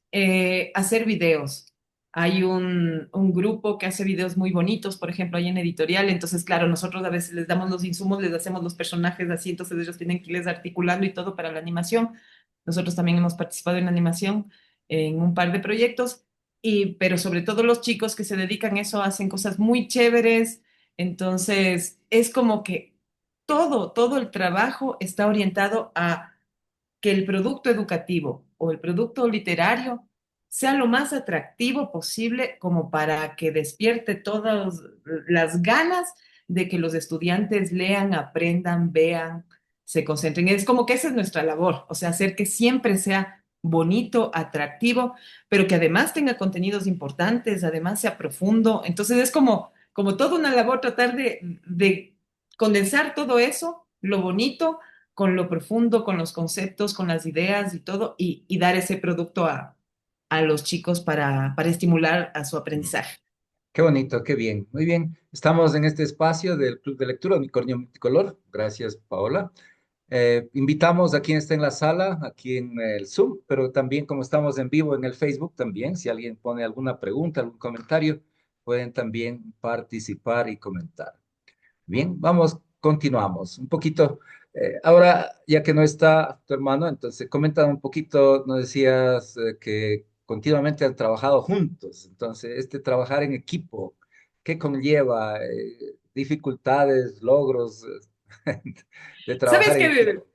hacer videos. Hay un grupo que hace videos muy bonitos, por ejemplo, ahí en editorial. Entonces, claro, nosotros a veces les damos los insumos, les hacemos los personajes así, entonces ellos tienen que irles articulando y todo para la animación. Nosotros también hemos participado en animación en un par de proyectos, pero sobre todo los chicos que se dedican a eso hacen cosas muy chéveres. Entonces, es como que todo el trabajo está orientado a que el producto educativo o el producto literario sea lo más atractivo posible como para que despierte todas las ganas de que los estudiantes lean, aprendan, vean, se concentren. Es como que esa es nuestra labor, o sea, hacer que siempre sea bonito, atractivo, pero que además tenga contenidos importantes, además sea profundo. Entonces es como toda una labor tratar de condensar todo eso, lo bonito con lo profundo, con los conceptos, con las ideas y todo, y dar ese producto a los chicos para estimular a su aprendizaje. Qué bonito, qué bien. Muy bien. Estamos en este espacio del Club de Lectura Unicornio Multicolor. Gracias, Paola. Invitamos a quien está en la sala, aquí en el Zoom, pero también como estamos en vivo en el Facebook, también, si alguien pone alguna pregunta, algún comentario, pueden también participar y comentar. Bien, vamos, continuamos. Un poquito, ahora ya que no está tu hermano, entonces comenta un poquito, nos decías que continuamente han trabajado juntos, entonces este trabajar en equipo, ¿qué conlleva? Dificultades, logros de ¿Sabes trabajar en qué? equipo.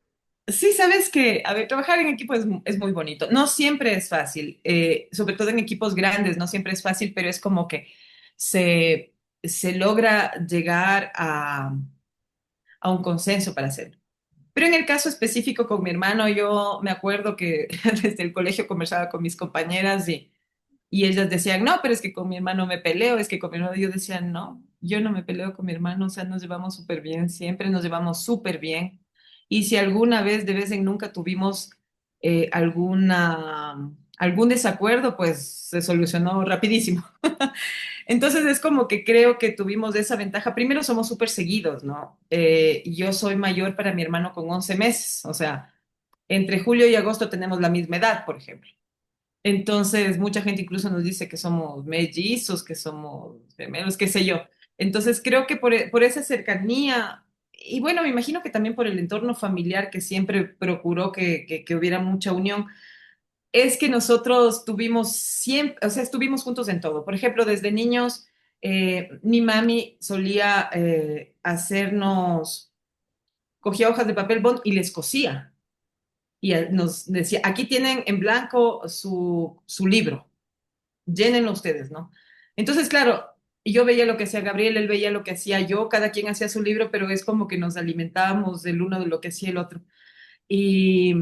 Sí, sabes que, a ver, trabajar en equipo es muy bonito. No siempre es fácil, sobre todo en equipos grandes, no siempre es fácil, pero es como que se, se logra llegar a un consenso para hacerlo. Pero en el caso específico con mi hermano, yo me acuerdo que desde el colegio conversaba con mis compañeras y ellas decían, no, pero es que con mi hermano me peleo, es que con mi hermano yo decía, no, yo no me peleo con mi hermano, o sea, nos llevamos súper bien, siempre nos llevamos súper bien. Y si alguna vez, de vez en nunca tuvimos algún desacuerdo, pues se solucionó rapidísimo. Entonces es como que creo que tuvimos esa ventaja. Primero somos súper seguidos, ¿no? Yo soy mayor para mi hermano con 11 meses, o sea, entre julio y agosto tenemos la misma edad, por ejemplo. Entonces, mucha gente incluso nos dice que somos mellizos, que somos gemelos, qué sé yo. Entonces, creo que por esa cercanía, y bueno, me imagino que también por el entorno familiar que siempre procuró que hubiera mucha unión, es que nosotros tuvimos siempre, o sea, estuvimos juntos en todo. Por ejemplo, desde niños, mi mami solía cogía hojas de papel bond y les cosía y nos decía, aquí tienen en blanco su libro, llénenlo ustedes, ¿no? Entonces, claro, yo veía lo que hacía Gabriel, él veía lo que hacía yo, cada quien hacía su libro, pero es como que nos alimentábamos del uno de lo que hacía el otro. Y,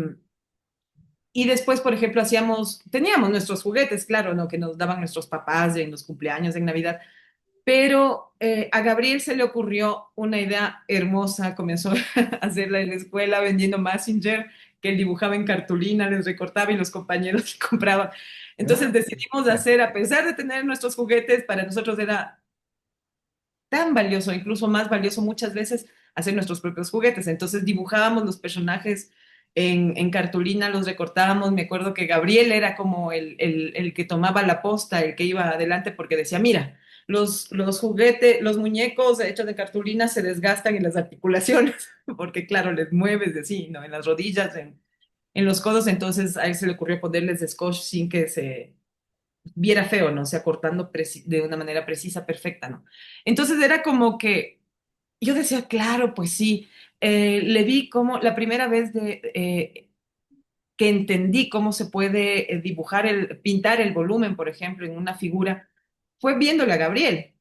y después, por ejemplo, teníamos nuestros juguetes, claro, ¿no? Que nos daban nuestros papás en los cumpleaños, en Navidad, pero a Gabriel se le ocurrió una idea hermosa, comenzó a hacerla en la escuela vendiendo Messenger, que él dibujaba en cartulina, les recortaba y los compañeros le compraban. Entonces Ah, decidimos hacer, a pesar de tener nuestros juguetes, para nosotros era tan valioso, incluso más valioso muchas veces, hacer nuestros propios juguetes. Entonces dibujábamos los personajes en cartulina, los recortábamos. Me acuerdo que Gabriel era como el que tomaba la posta, el que iba adelante porque decía, mira, los juguetes, los muñecos hechos de cartulina se desgastan en las articulaciones, porque claro, les mueves de así, ¿no? En las rodillas, en los codos, entonces a él se le ocurrió ponerles scotch sin que se viera feo, ¿no? O sea, cortando de una manera precisa, perfecta, ¿no? Entonces era como que yo decía, claro, pues sí, le vi como la primera vez que entendí cómo se puede dibujar, pintar el volumen, por ejemplo, en una figura, fue viéndole a Gabriel.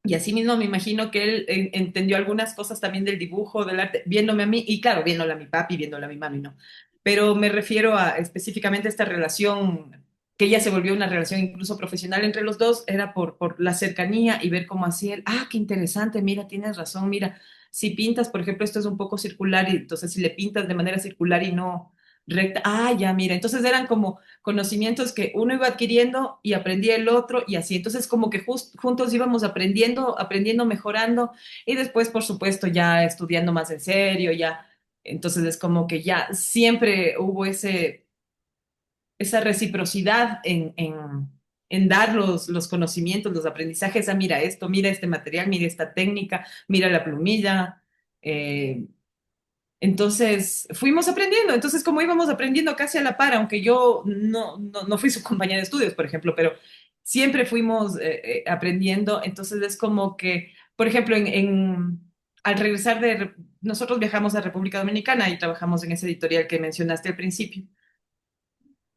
Y así mismo me imagino que él entendió algunas cosas también del dibujo, del arte, viéndome a mí, y claro, viéndole a mi papi, viéndole a mi mami, ¿no? Pero me refiero a específicamente esta relación, que ya se volvió una relación incluso profesional entre los dos, era por la cercanía y ver cómo hacía él, ah, qué interesante, mira, tienes razón, mira, si pintas, por ejemplo, esto es un poco circular, y entonces si le pintas de manera circular y no recta, ah, ya, mira, entonces eran como conocimientos que uno iba adquiriendo y aprendía el otro y así. Entonces, como que juntos íbamos aprendiendo, mejorando y después, por supuesto, ya estudiando más en serio, ya. Entonces es como que ya siempre hubo esa reciprocidad en dar los conocimientos, los aprendizajes, a mira esto, mira este material, mira esta técnica, mira la plumilla. Entonces fuimos aprendiendo, entonces como íbamos aprendiendo casi a la par, aunque yo no fui su compañera de estudios, por ejemplo, pero siempre fuimos aprendiendo, entonces es como que, por ejemplo, al regresar nosotros viajamos a República Dominicana y trabajamos en ese editorial que mencionaste al principio.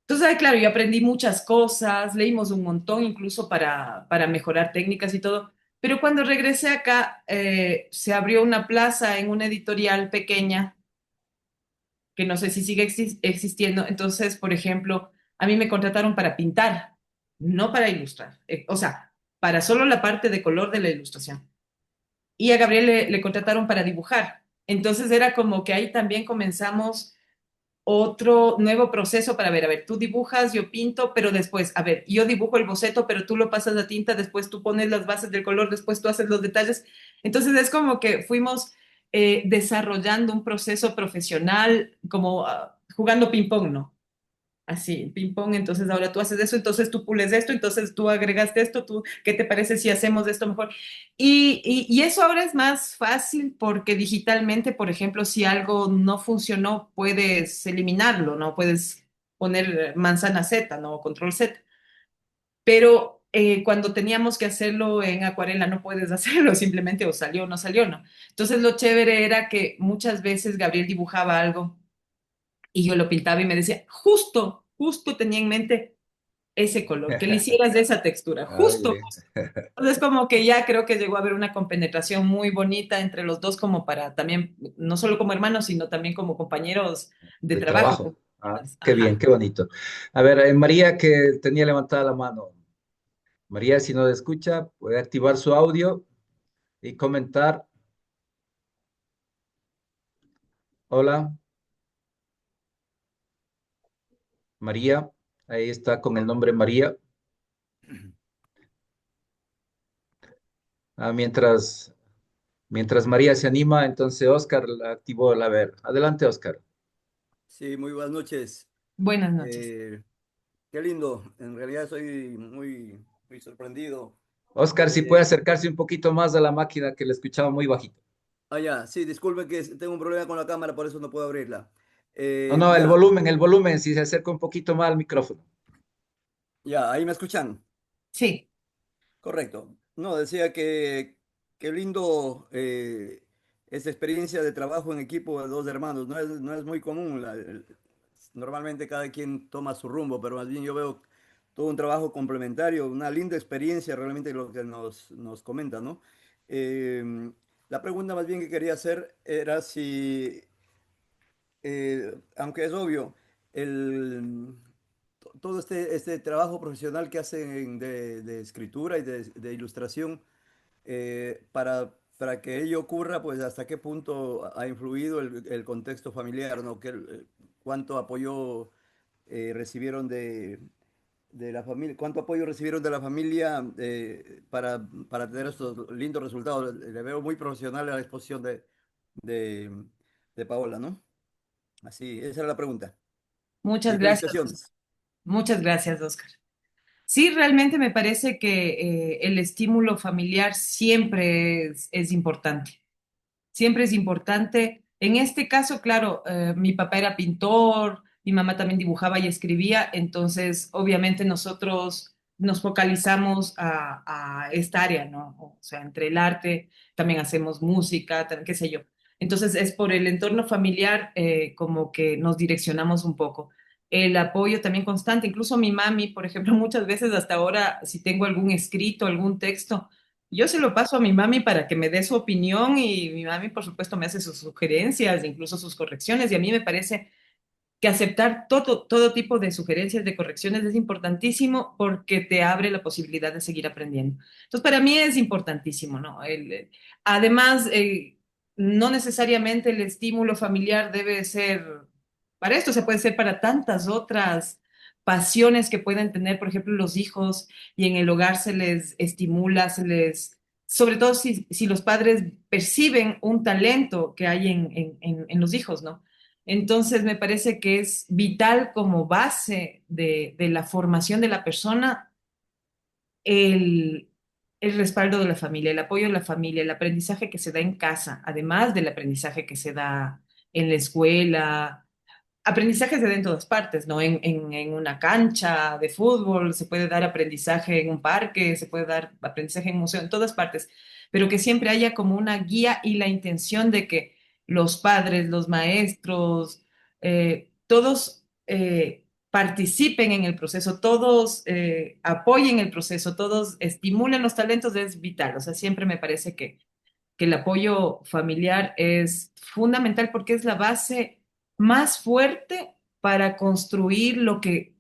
Entonces, claro, yo aprendí muchas cosas, leímos un montón incluso para mejorar técnicas y todo, pero cuando regresé acá, se abrió una plaza en una editorial pequeña que no sé si sigue existiendo. Entonces, por ejemplo, a mí me contrataron para pintar, no para ilustrar, o sea, para solo la parte de color de la ilustración. Y a Gabriel le contrataron para dibujar. Entonces era como que ahí también comenzamos otro nuevo proceso para ver, a ver, tú dibujas, yo pinto, pero después, a ver, yo dibujo el boceto, pero tú lo pasas a tinta, después tú pones las bases del color, después tú haces los detalles. Entonces es como que fuimos desarrollando un proceso profesional, como jugando ping-pong, ¿no? Así, ping-pong, entonces ahora tú haces eso, entonces tú pules esto, entonces tú agregaste esto, tú, ¿qué te parece si hacemos esto mejor? Y eso ahora es más fácil porque digitalmente, por ejemplo, si algo no funcionó, puedes eliminarlo, ¿no? Puedes poner manzana Z, ¿no? Control Z. Pero cuando teníamos que hacerlo en acuarela no puedes hacerlo, simplemente o salió o no salió, ¿no? Entonces lo chévere era que muchas veces Gabriel dibujaba algo y yo lo pintaba y me decía, justo tenía en mente ese color, que le hicieras de esa textura, justo. Oye, Entonces como que ya creo que llegó a haber una compenetración muy bonita entre los dos como para también, no solo como hermanos, sino también como compañeros de de trabajo. trabajo. Ah, qué bien, Ajá. qué bonito. A ver, María, que tenía levantada la mano. María, si no escucha, puede activar su audio y comentar. Hola, María. Ahí está con el nombre María. Ah, mientras María se anima, entonces Oscar la activó la ver. Adelante, Oscar. Sí, muy buenas noches. Buenas noches. Eh, Qué lindo. En realidad soy muy sorprendido. Oscar, si puede Eh, acercarse un poquito más a la máquina que le escuchaba muy bajito. ya, sí, disculpe que tengo un problema con la cámara, por eso no puedo abrirla. No, no, Ya, el volumen, si se acerca un poquito más al micrófono. ya, ahí me escuchan. Sí, Correcto. No, decía que qué lindo esta experiencia de trabajo en equipo de dos hermanos. No es muy común. Normalmente cada quien toma su rumbo, pero más bien yo veo todo un trabajo complementario, una linda experiencia realmente lo que nos comenta, ¿no? Eh, la pregunta más bien que quería hacer era si, aunque es obvio, el, todo este trabajo profesional que hacen de escritura y de ilustración, para que ello ocurra, pues hasta qué punto ha influido el contexto familiar, ¿no? Cuánto apoyo recibieron de la familia, cuánto apoyo recibieron de la familia para tener estos lindos resultados. Le veo muy profesional a la exposición de, de Paola, ¿no? Así, esa era la pregunta. muchas Y gracias. felicitaciones. Muchas gracias, Oscar. Sí, realmente me parece que el estímulo familiar siempre es importante. Siempre es importante. En este caso, claro, mi papá era pintor, mi mamá también dibujaba y escribía, entonces obviamente nosotros nos focalizamos a esta área, ¿no? O sea, entre el arte, también hacemos música, también, qué sé yo. Entonces es por el entorno familiar como que nos direccionamos un poco. El apoyo también constante, incluso mi mami, por ejemplo, muchas veces hasta ahora, si tengo algún escrito, algún texto, yo se lo paso a mi mami para que me dé su opinión y mi mami, por supuesto, me hace sus sugerencias, incluso sus correcciones. Y a mí me parece que aceptar todo tipo de sugerencias, de correcciones es importantísimo porque te abre la posibilidad de seguir aprendiendo. Entonces, para mí es importantísimo, ¿no? Además, no necesariamente el estímulo familiar debe ser para esto, se puede ser para tantas otras pasiones que pueden tener, por ejemplo, los hijos y en el hogar se les estimula, sobre todo si los padres perciben un talento que hay en los hijos, ¿no? Entonces, me parece que es vital como base de la formación de la persona el, el respaldo de la familia, el apoyo de la familia, el aprendizaje que se da en casa, además del aprendizaje que se da en la escuela. Aprendizaje se da en todas partes, ¿no? En una cancha de fútbol, se puede dar aprendizaje en un parque, se puede dar aprendizaje en un museo, en todas partes, pero que siempre haya como una guía y la intención de que los padres, los maestros, todos participen en el proceso, todos apoyen el proceso, todos estimulen los talentos, es vital. O sea, siempre me parece que el apoyo familiar es fundamental porque es la base más fuerte para construir lo que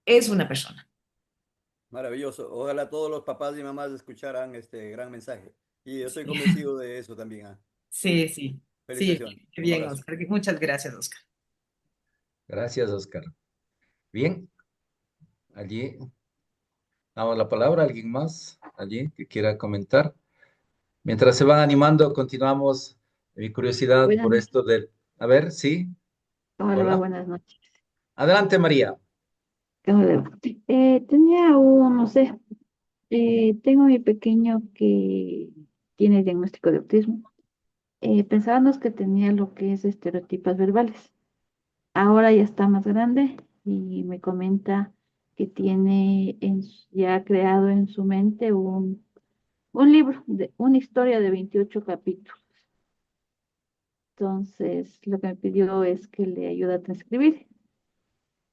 es una persona. Maravilloso. Ojalá todos los papás y mamás escucharan este gran mensaje. Y yo estoy Sí, convencido de eso también. Ah. sí, sí. Sí, Felicitaciones. qué Un bien, abrazo. Oscar. Muchas gracias, Oscar. Gracias, Oscar. Bien, allí damos la palabra a alguien más, allí que quiera comentar. Mientras se van animando, continuamos. Mi curiosidad Buenas por noches. esto del... A ver, sí, ¿Cómo le va? hola. Buenas noches. Adelante, María. ¿Cómo le va? Tenía un, no sé, tengo mi pequeño que tiene diagnóstico de autismo. Pensábamos que tenía lo que es estereotipas verbales. Ahora ya está más grande y me comenta que tiene ya creado en su mente un libro, una historia de 28 capítulos. Entonces, lo que me pidió es que le ayude a transcribir.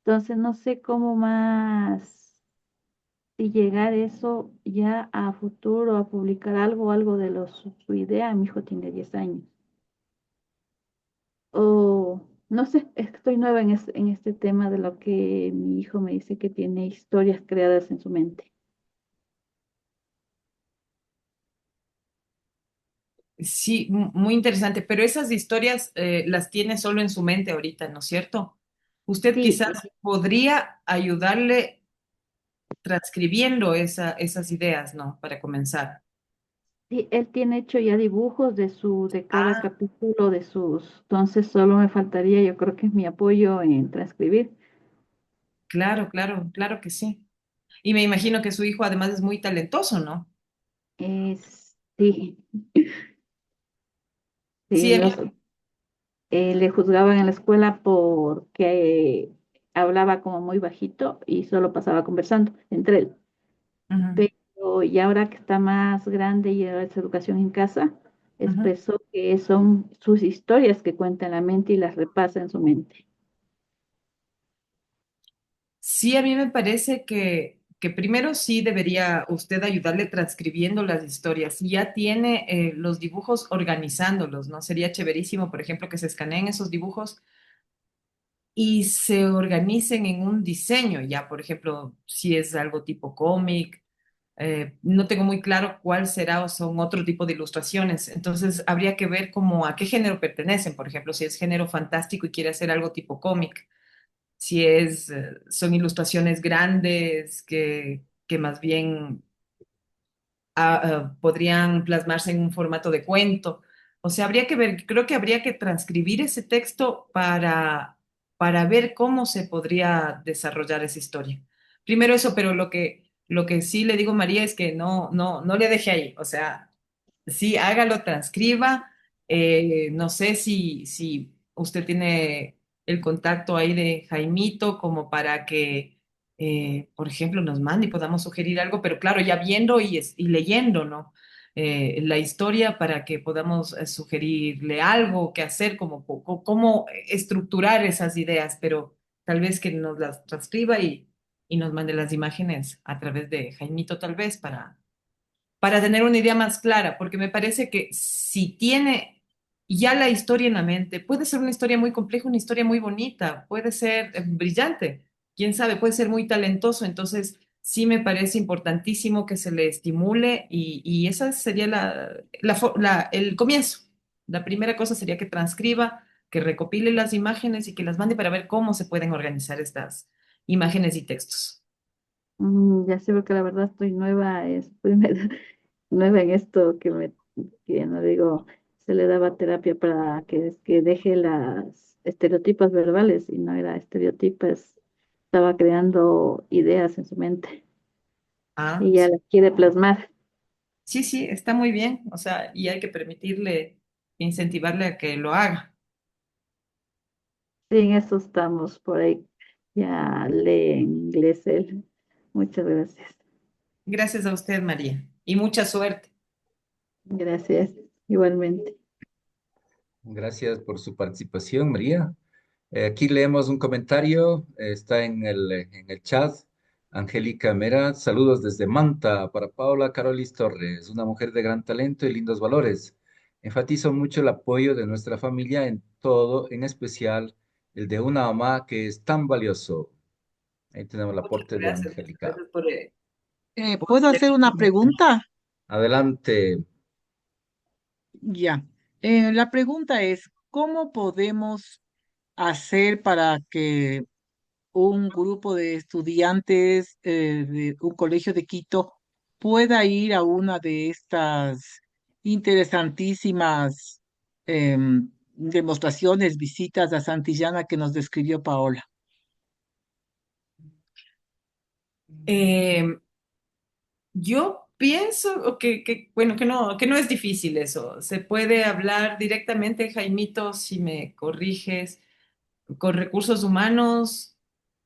Entonces, no sé cómo más y llegar eso ya a futuro, a publicar algo de su idea. Mi hijo tiene 10 años. O no sé, es que estoy nueva en este tema de lo que mi hijo me dice que tiene historias creadas en su mente. Sí, muy interesante, pero esas historias las tiene solo en su mente ahorita, ¿no es cierto? Usted Sí, quizás podría ayudarle transcribiendo esas ideas, ¿no? Para comenzar. sí, él tiene hecho ya dibujos de cada Ah, capítulo de sus, entonces solo me faltaría, yo creo que es mi apoyo en transcribir. claro, claro, claro que sí. Y me imagino que su hijo además es muy talentoso, ¿no? Sí, sí, Sí, a mí. le juzgaban en la escuela porque hablaba como muy bajito y solo pasaba conversando entre él. Ujú, Pero y ahora que está más grande y ahora es educación en casa, ujú. expresó que son sus historias que cuenta en la mente y las repasa en su mente. Sí, a mí me parece que primero sí debería usted ayudarle transcribiendo las historias. Si ya tiene los dibujos organizándolos, ¿no? Sería chéverísimo, por ejemplo, que se escaneen esos dibujos y se organicen en un diseño, ya, por ejemplo, si es algo tipo cómic, no tengo muy claro cuál será o son otro tipo de ilustraciones, entonces habría que ver como a qué género pertenecen, por ejemplo, si es género fantástico y quiere hacer algo tipo cómic, si es, son ilustraciones grandes que más bien podrían plasmarse en un formato de cuento. O sea, habría que ver, creo que habría que transcribir ese texto para ver cómo se podría desarrollar esa historia. Primero eso, pero lo que sí le digo, María, es que no le deje ahí. O sea, sí, hágalo, transcriba. No sé si usted tiene el contacto ahí de Jaimito como para que por ejemplo, nos mande y podamos sugerir algo, pero claro, ya viendo y leyendo, ¿no? La historia para que podamos sugerirle algo que hacer, como cómo estructurar esas ideas, pero tal vez que nos las transcriba y nos mande las imágenes a través de Jaimito, tal vez, para tener una idea más clara, porque me parece que si tiene ya la historia en la mente, puede ser una historia muy compleja, una historia muy bonita, puede ser brillante, quién sabe, puede ser muy talentoso, entonces sí me parece importantísimo que se le estimule y esa sería el comienzo. La primera cosa sería que transcriba, que recopile las imágenes y que las mande para ver cómo se pueden organizar estas imágenes y textos. Ya sé, porque la verdad estoy nueva, es primera, nueva en esto que no digo, se le daba terapia para que deje las estereotipas verbales y no era estereotipas, estaba creando ideas en su mente Ah, y ya las quiere plasmar. sí, sí, está muy bien, o sea, y hay que permitirle, incentivarle a que lo haga. Sí, en eso estamos por ahí. Ya lee en inglés él. Muchas gracias. Gracias a usted, María, y mucha suerte. Gracias, igualmente. Gracias por su participación, María. Aquí leemos un comentario, está en el chat. Angélica Mera, saludos desde Manta para Paula Carolis Torres, una mujer de gran talento y lindos valores. Enfatizo mucho el apoyo de nuestra familia en todo, en especial el de una mamá que es tan valioso. Ahí tenemos el aporte de Muchas Angélica. gracias por ¿Puedo ser hacer una comentario. pregunta? Adelante. Ya. La pregunta es, ¿cómo podemos hacer para que un grupo de estudiantes de un colegio de Quito pueda ir a una de estas interesantísimas demostraciones, visitas a Santillana que nos describió Paola? Eh, yo pienso bueno, que no es difícil eso. Se puede hablar directamente, Jaimito, si me corriges, con recursos humanos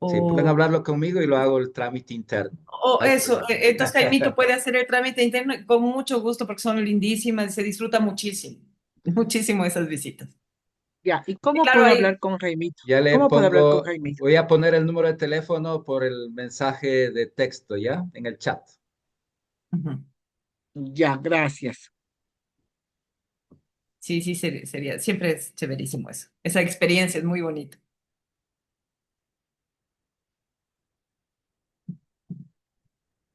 Sí, pueden o, hablarlo conmigo y lo hago el trámite interno. o No hay eso. problema. Entonces, Jaimito puede hacer el trámite interno con mucho gusto porque son lindísimas y se disfruta muchísimo, muchísimo esas visitas. Ya, ¿y Y cómo claro, puedo ahí. hablar con Jaimito? Ya le ¿Cómo puedo hablar con pongo, Jaimito? voy a poner el número de teléfono por el mensaje de texto, ¿ya? En el chat. Ujú. Ya, gracias. Sí, sí, sería, siempre es chéverísimo eso. Esa experiencia es muy bonita.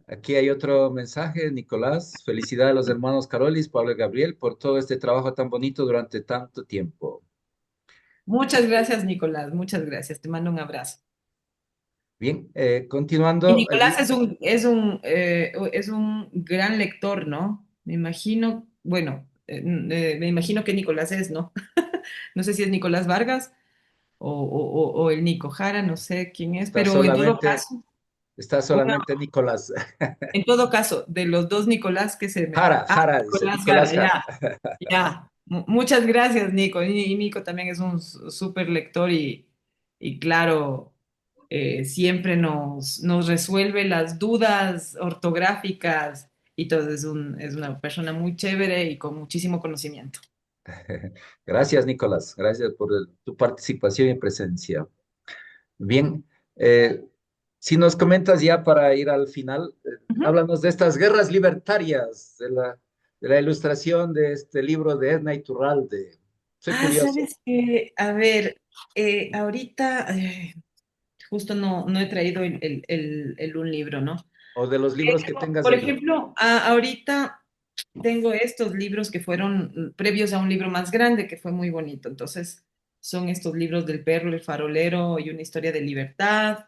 Aquí hay otro mensaje, Nicolás. Felicidades a los hermanos Carolis, Pablo y Gabriel por todo este trabajo tan bonito durante tanto tiempo. Muchas gracias, Nicolás, muchas gracias. Te mando un abrazo. Bien, Y continuando, Nicolás es un gran lector, ¿no? Me imagino, bueno, me imagino que Nicolás es, ¿no? No sé si es Nicolás Vargas o el Nico Jara, no sé quién es, está pero en todo solamente, caso, está una- solamente Nicolás. en todo caso, de los dos Nicolás que se me... Jara, Jara, dice Nicolás Nicolás Jara, Jara. ya, ya. Muchas gracias, Nico. Y Nico también es un súper lector y claro, siempre nos resuelve las dudas ortográficas y todo. Es una persona muy chévere y con muchísimo conocimiento. Gracias, Nicolás. Gracias por tu participación y presencia. Bien, si nos comentas ya para ir al final, Ujú. háblanos de estas guerras libertarias, de la ilustración de este libro de Edna Iturralde. Soy curioso. Sabes que, a ver, ahorita justo no he traído un libro, ¿no? O de los libros que tengas Por allí. ejemplo, ahorita tengo estos libros que fueron previos a un libro más grande que fue muy bonito. Entonces, son estos libros del perro, el farolero y una historia de libertad.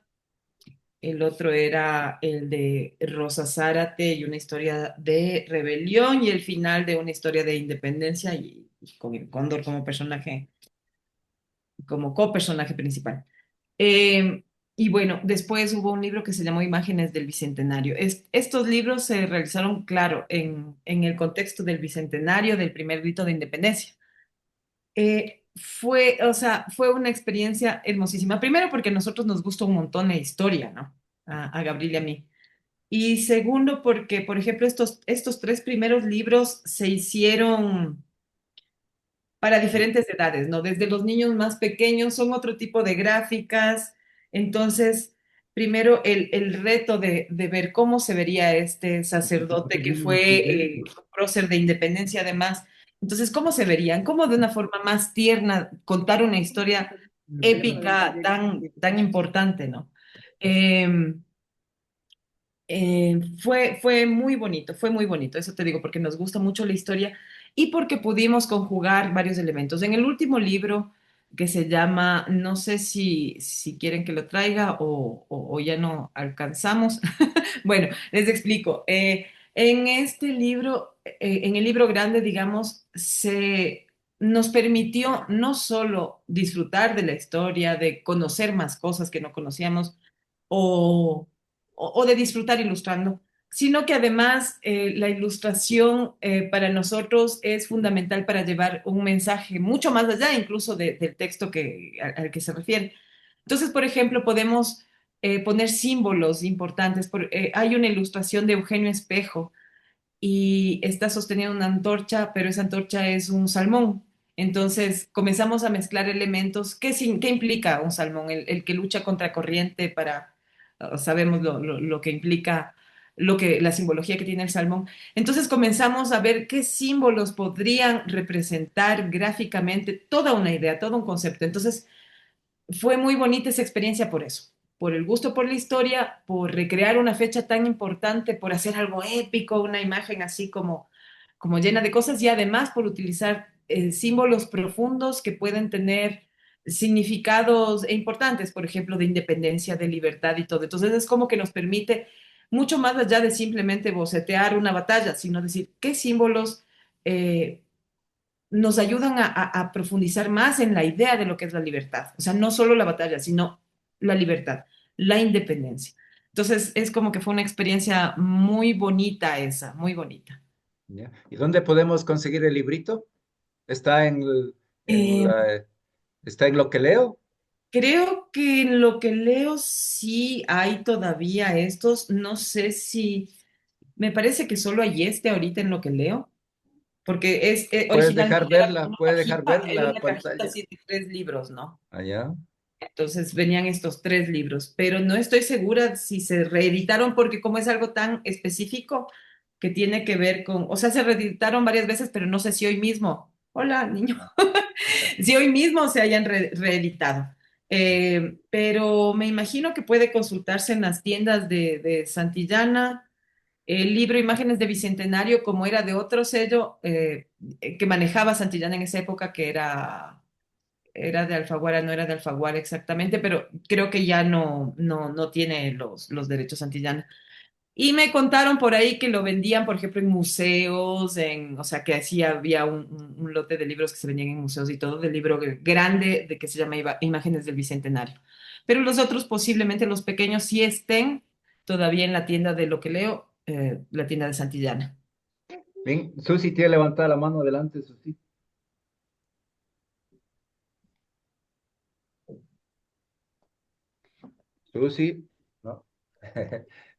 El otro era el de Rosa Zárate y una historia de rebelión y el final de una historia de independencia y con el cóndor como personaje, como copersonaje principal. Y bueno, después hubo un libro que se llamó Imágenes del Bicentenario. Estos libros se realizaron, claro, en el contexto del Bicentenario del primer grito de independencia. O sea, fue una experiencia hermosísima. Primero porque a nosotros nos gusta un montón la historia, ¿no? A Gabriel y a mí. Y segundo porque, por ejemplo, estos tres primeros libros se hicieron para diferentes edades, ¿no? Desde los niños más pequeños son otro tipo de gráficas. Entonces, primero el reto de ver cómo se vería este sacerdote que fue prócer de independencia además. Entonces, ¿cómo se verían? ¿Cómo de una forma más tierna contar una historia épica tan importante, ¿no? Eh, fue fue muy bonito, eso te digo, porque nos gusta mucho la historia y porque pudimos conjugar varios elementos. En el último libro que se llama, no sé si quieren que lo traiga o ya no alcanzamos. Bueno, les explico. En este libro, en el libro grande, digamos, se nos permitió no solo disfrutar de la historia, de conocer más cosas que no conocíamos o, o de disfrutar ilustrando, sino que además la ilustración para nosotros es fundamental para llevar un mensaje mucho más allá incluso del texto al que se refiere. Entonces, por ejemplo, podemos poner símbolos importantes. Hay una ilustración de Eugenio Espejo y está sosteniendo una antorcha, pero esa antorcha es un salmón. Entonces comenzamos a mezclar elementos. ¿Qué implica un salmón? El que lucha contra corriente sabemos lo que implica, la simbología que tiene el salmón. Entonces comenzamos a ver qué símbolos podrían representar gráficamente toda una idea, todo un concepto. Entonces fue muy bonita esa experiencia por eso, por el gusto por la historia, por recrear una fecha tan importante, por hacer algo épico, una imagen así como como llena de cosas y además por utilizar símbolos profundos que pueden tener significados importantes, por ejemplo, de independencia, de libertad y todo. Entonces es como que nos permite mucho más allá de simplemente bocetear una batalla, sino decir qué símbolos nos ayudan a profundizar más en la idea de lo que es la libertad. O sea, no solo la batalla, sino la libertad, la independencia. Entonces, es como que fue una experiencia muy bonita esa, muy bonita. ¿Ya? ¿Y dónde podemos conseguir el librito? ¿Está en Eh, la- está en lo que leo? Creo que en lo que leo sí hay todavía estos. No sé si, me parece que solo hay este ahorita en lo que leo, porque es ¿Puedes dejar originalmente verla? ¿Puede dejar ver era la una cajita pantalla? así de 3 libros, ¿no? Allá. Entonces venían estos 3 libros, pero no estoy segura si se reeditaron porque como es algo tan específico que tiene que ver con, o sea, se reeditaron varias veces, pero no sé si hoy mismo, hola niño, si hoy mismo se hayan reeditado. Pero me imagino que puede consultarse en las tiendas de Santillana. El libro Imágenes de Bicentenario, como era de otro sello que manejaba Santillana en esa época, que era de Alfaguara, no era de Alfaguara exactamente, pero creo que ya no tiene los derechos Santillana. Y me contaron por ahí que lo vendían, por ejemplo, en museos, o sea, que así había un lote de libros que se vendían en museos y todo, del libro grande de que se llama Imágenes del Bicentenario. Pero los otros, posiblemente los pequeños, sí estén todavía en la tienda de lo que leo, la tienda de Santillana. Bien, Susi tiene levantada la mano adelante, Susi. Susi, ¿no?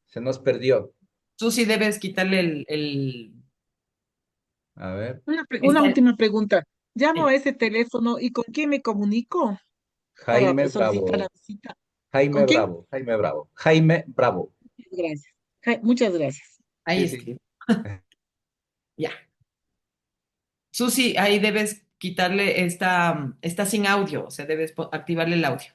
Se nos perdió. Tú sí debes quitarle A ver, Una está- última pregunta. Llamo el- a ese teléfono y ¿con quién me comunico para Jaime solicitar la Bravo. visita? Jaime ¿Con quién? Bravo. Jaime Bravo. Jaime Bravo. Muchas gracias. Muchas gracias. ahí Sí, está. sí. Ya. Susi, ahí debes quitarle está sin audio, o sea, debes activarle el audio.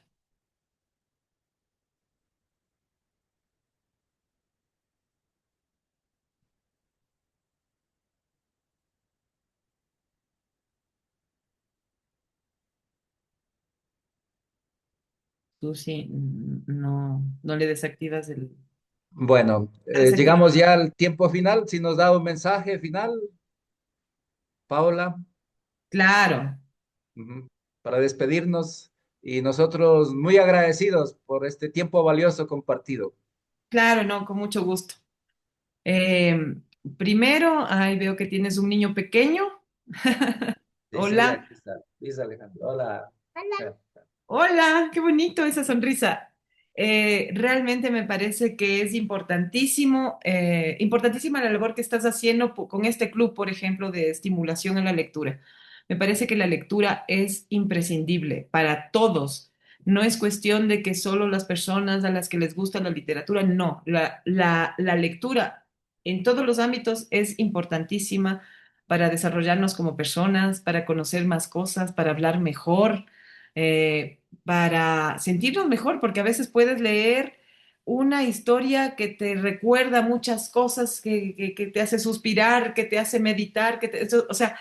Susi, no le desactivas el... Bueno, Parece que no. llegamos ya al tiempo final. Si nos da un mensaje final, Paula, Claro, ujú, para despedirnos y nosotros muy agradecidos por este tiempo valioso compartido. claro, no, con mucho gusto. Eh, Primero, ahí veo que tienes un niño pequeño. Sí, sí, Hola, aquí está. Luis Alejandro. Hola. hola, qué bonito esa sonrisa. Realmente me parece que es importantísimo, importantísima la labor que estás haciendo con este club, por ejemplo, de estimulación a la lectura. Me parece que la lectura es imprescindible para todos. No es cuestión de que solo las personas a las que les gusta la literatura, no. La lectura en todos los ámbitos es importantísima para desarrollarnos como personas, para conocer más cosas, para hablar mejor, para sentirnos mejor, porque a veces puedes leer una historia que te recuerda muchas cosas, que te hace suspirar, que te hace meditar, o sea,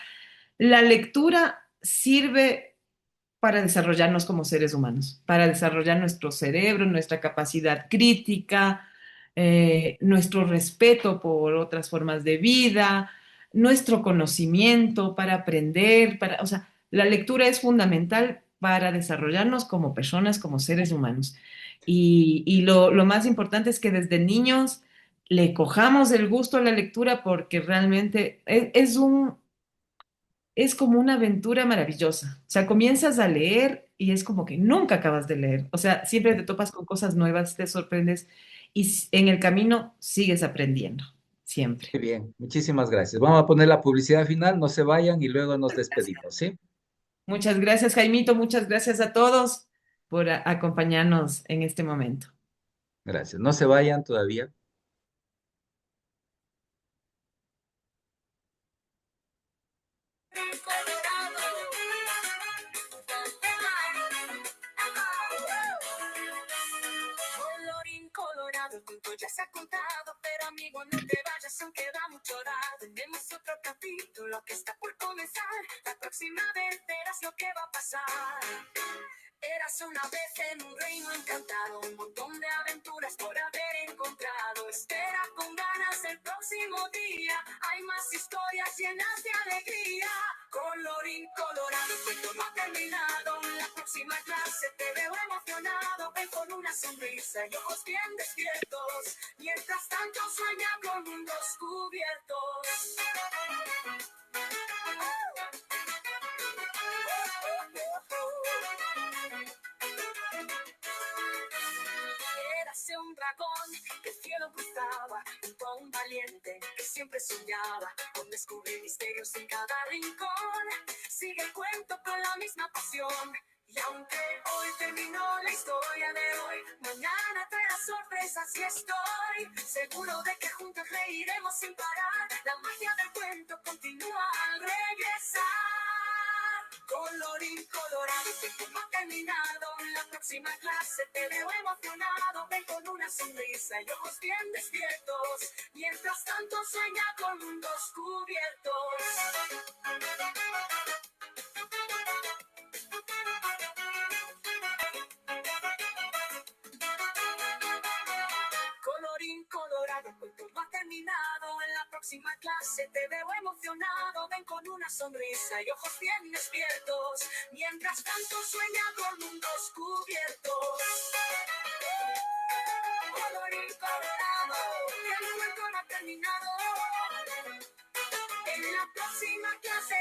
la lectura sirve para desarrollarnos como seres humanos, para desarrollar nuestro cerebro, nuestra capacidad crítica, nuestro respeto por otras formas de vida, nuestro conocimiento para aprender, o sea, la lectura es fundamental para desarrollarnos como personas, como seres humanos. Y lo más importante es que desde niños le cojamos el gusto a la lectura porque realmente es como una aventura maravillosa. O sea, comienzas a leer y es como que nunca acabas de leer. O sea, siempre te topas con cosas nuevas, te sorprendes y en el camino sigues aprendiendo, siempre. Muy bien, muchísimas gracias. Vamos a poner la publicidad final, no se vayan y luego nos despedimos, ¿sí? Muchas gracias, Jaimito. Muchas gracias a todos por acompañarnos en este momento. Gracias. No se vayan todavía. Colorín colorado, el cuento ya se ha contado, pero amigo no te vayas, aún queda mucho lado. Tenemos otro capítulo. lo que está por comenzar. La próxima vez verás lo que va a pasar. Érase una vez en un reino encantado, un montón de aventuras por haber encontrado. Espera con ganas el próximo día, hay más historias llenas de alegría. Colorín colorado, el cuento no ha terminado. En la próxima clase te veo emocionado. Ven con una sonrisa y ojos bien despiertos. Mientras tanto sueña con mundos cubiertos. Érase un dragón que el cielo cruzaba, junto a un valiente que siempre soñaba con descubrir misterios en cada rincón. Sigue el cuento con la misma pasión. Y aunque hoy terminó la historia de hoy, mañana traerá sorpresas y estoy seguro de que juntos reiremos sin parar. La magia del cuento continúa al regresar. Colorín colorado, el tiempo no ha terminado. En la próxima clase te veo emocionado. Ven con una sonrisa y ojos bien despiertos. Mientras tanto sueña con mundos cubiertos. Colorín colorado, el cuento no ha terminado. En la próxima clase te veo emocionado. Ven con una sonrisa y ojos bien despiertos. Mientras tanto sueña con mundos cubiertos. Colorín colorado, el cuento no ha terminado. En la próxima clase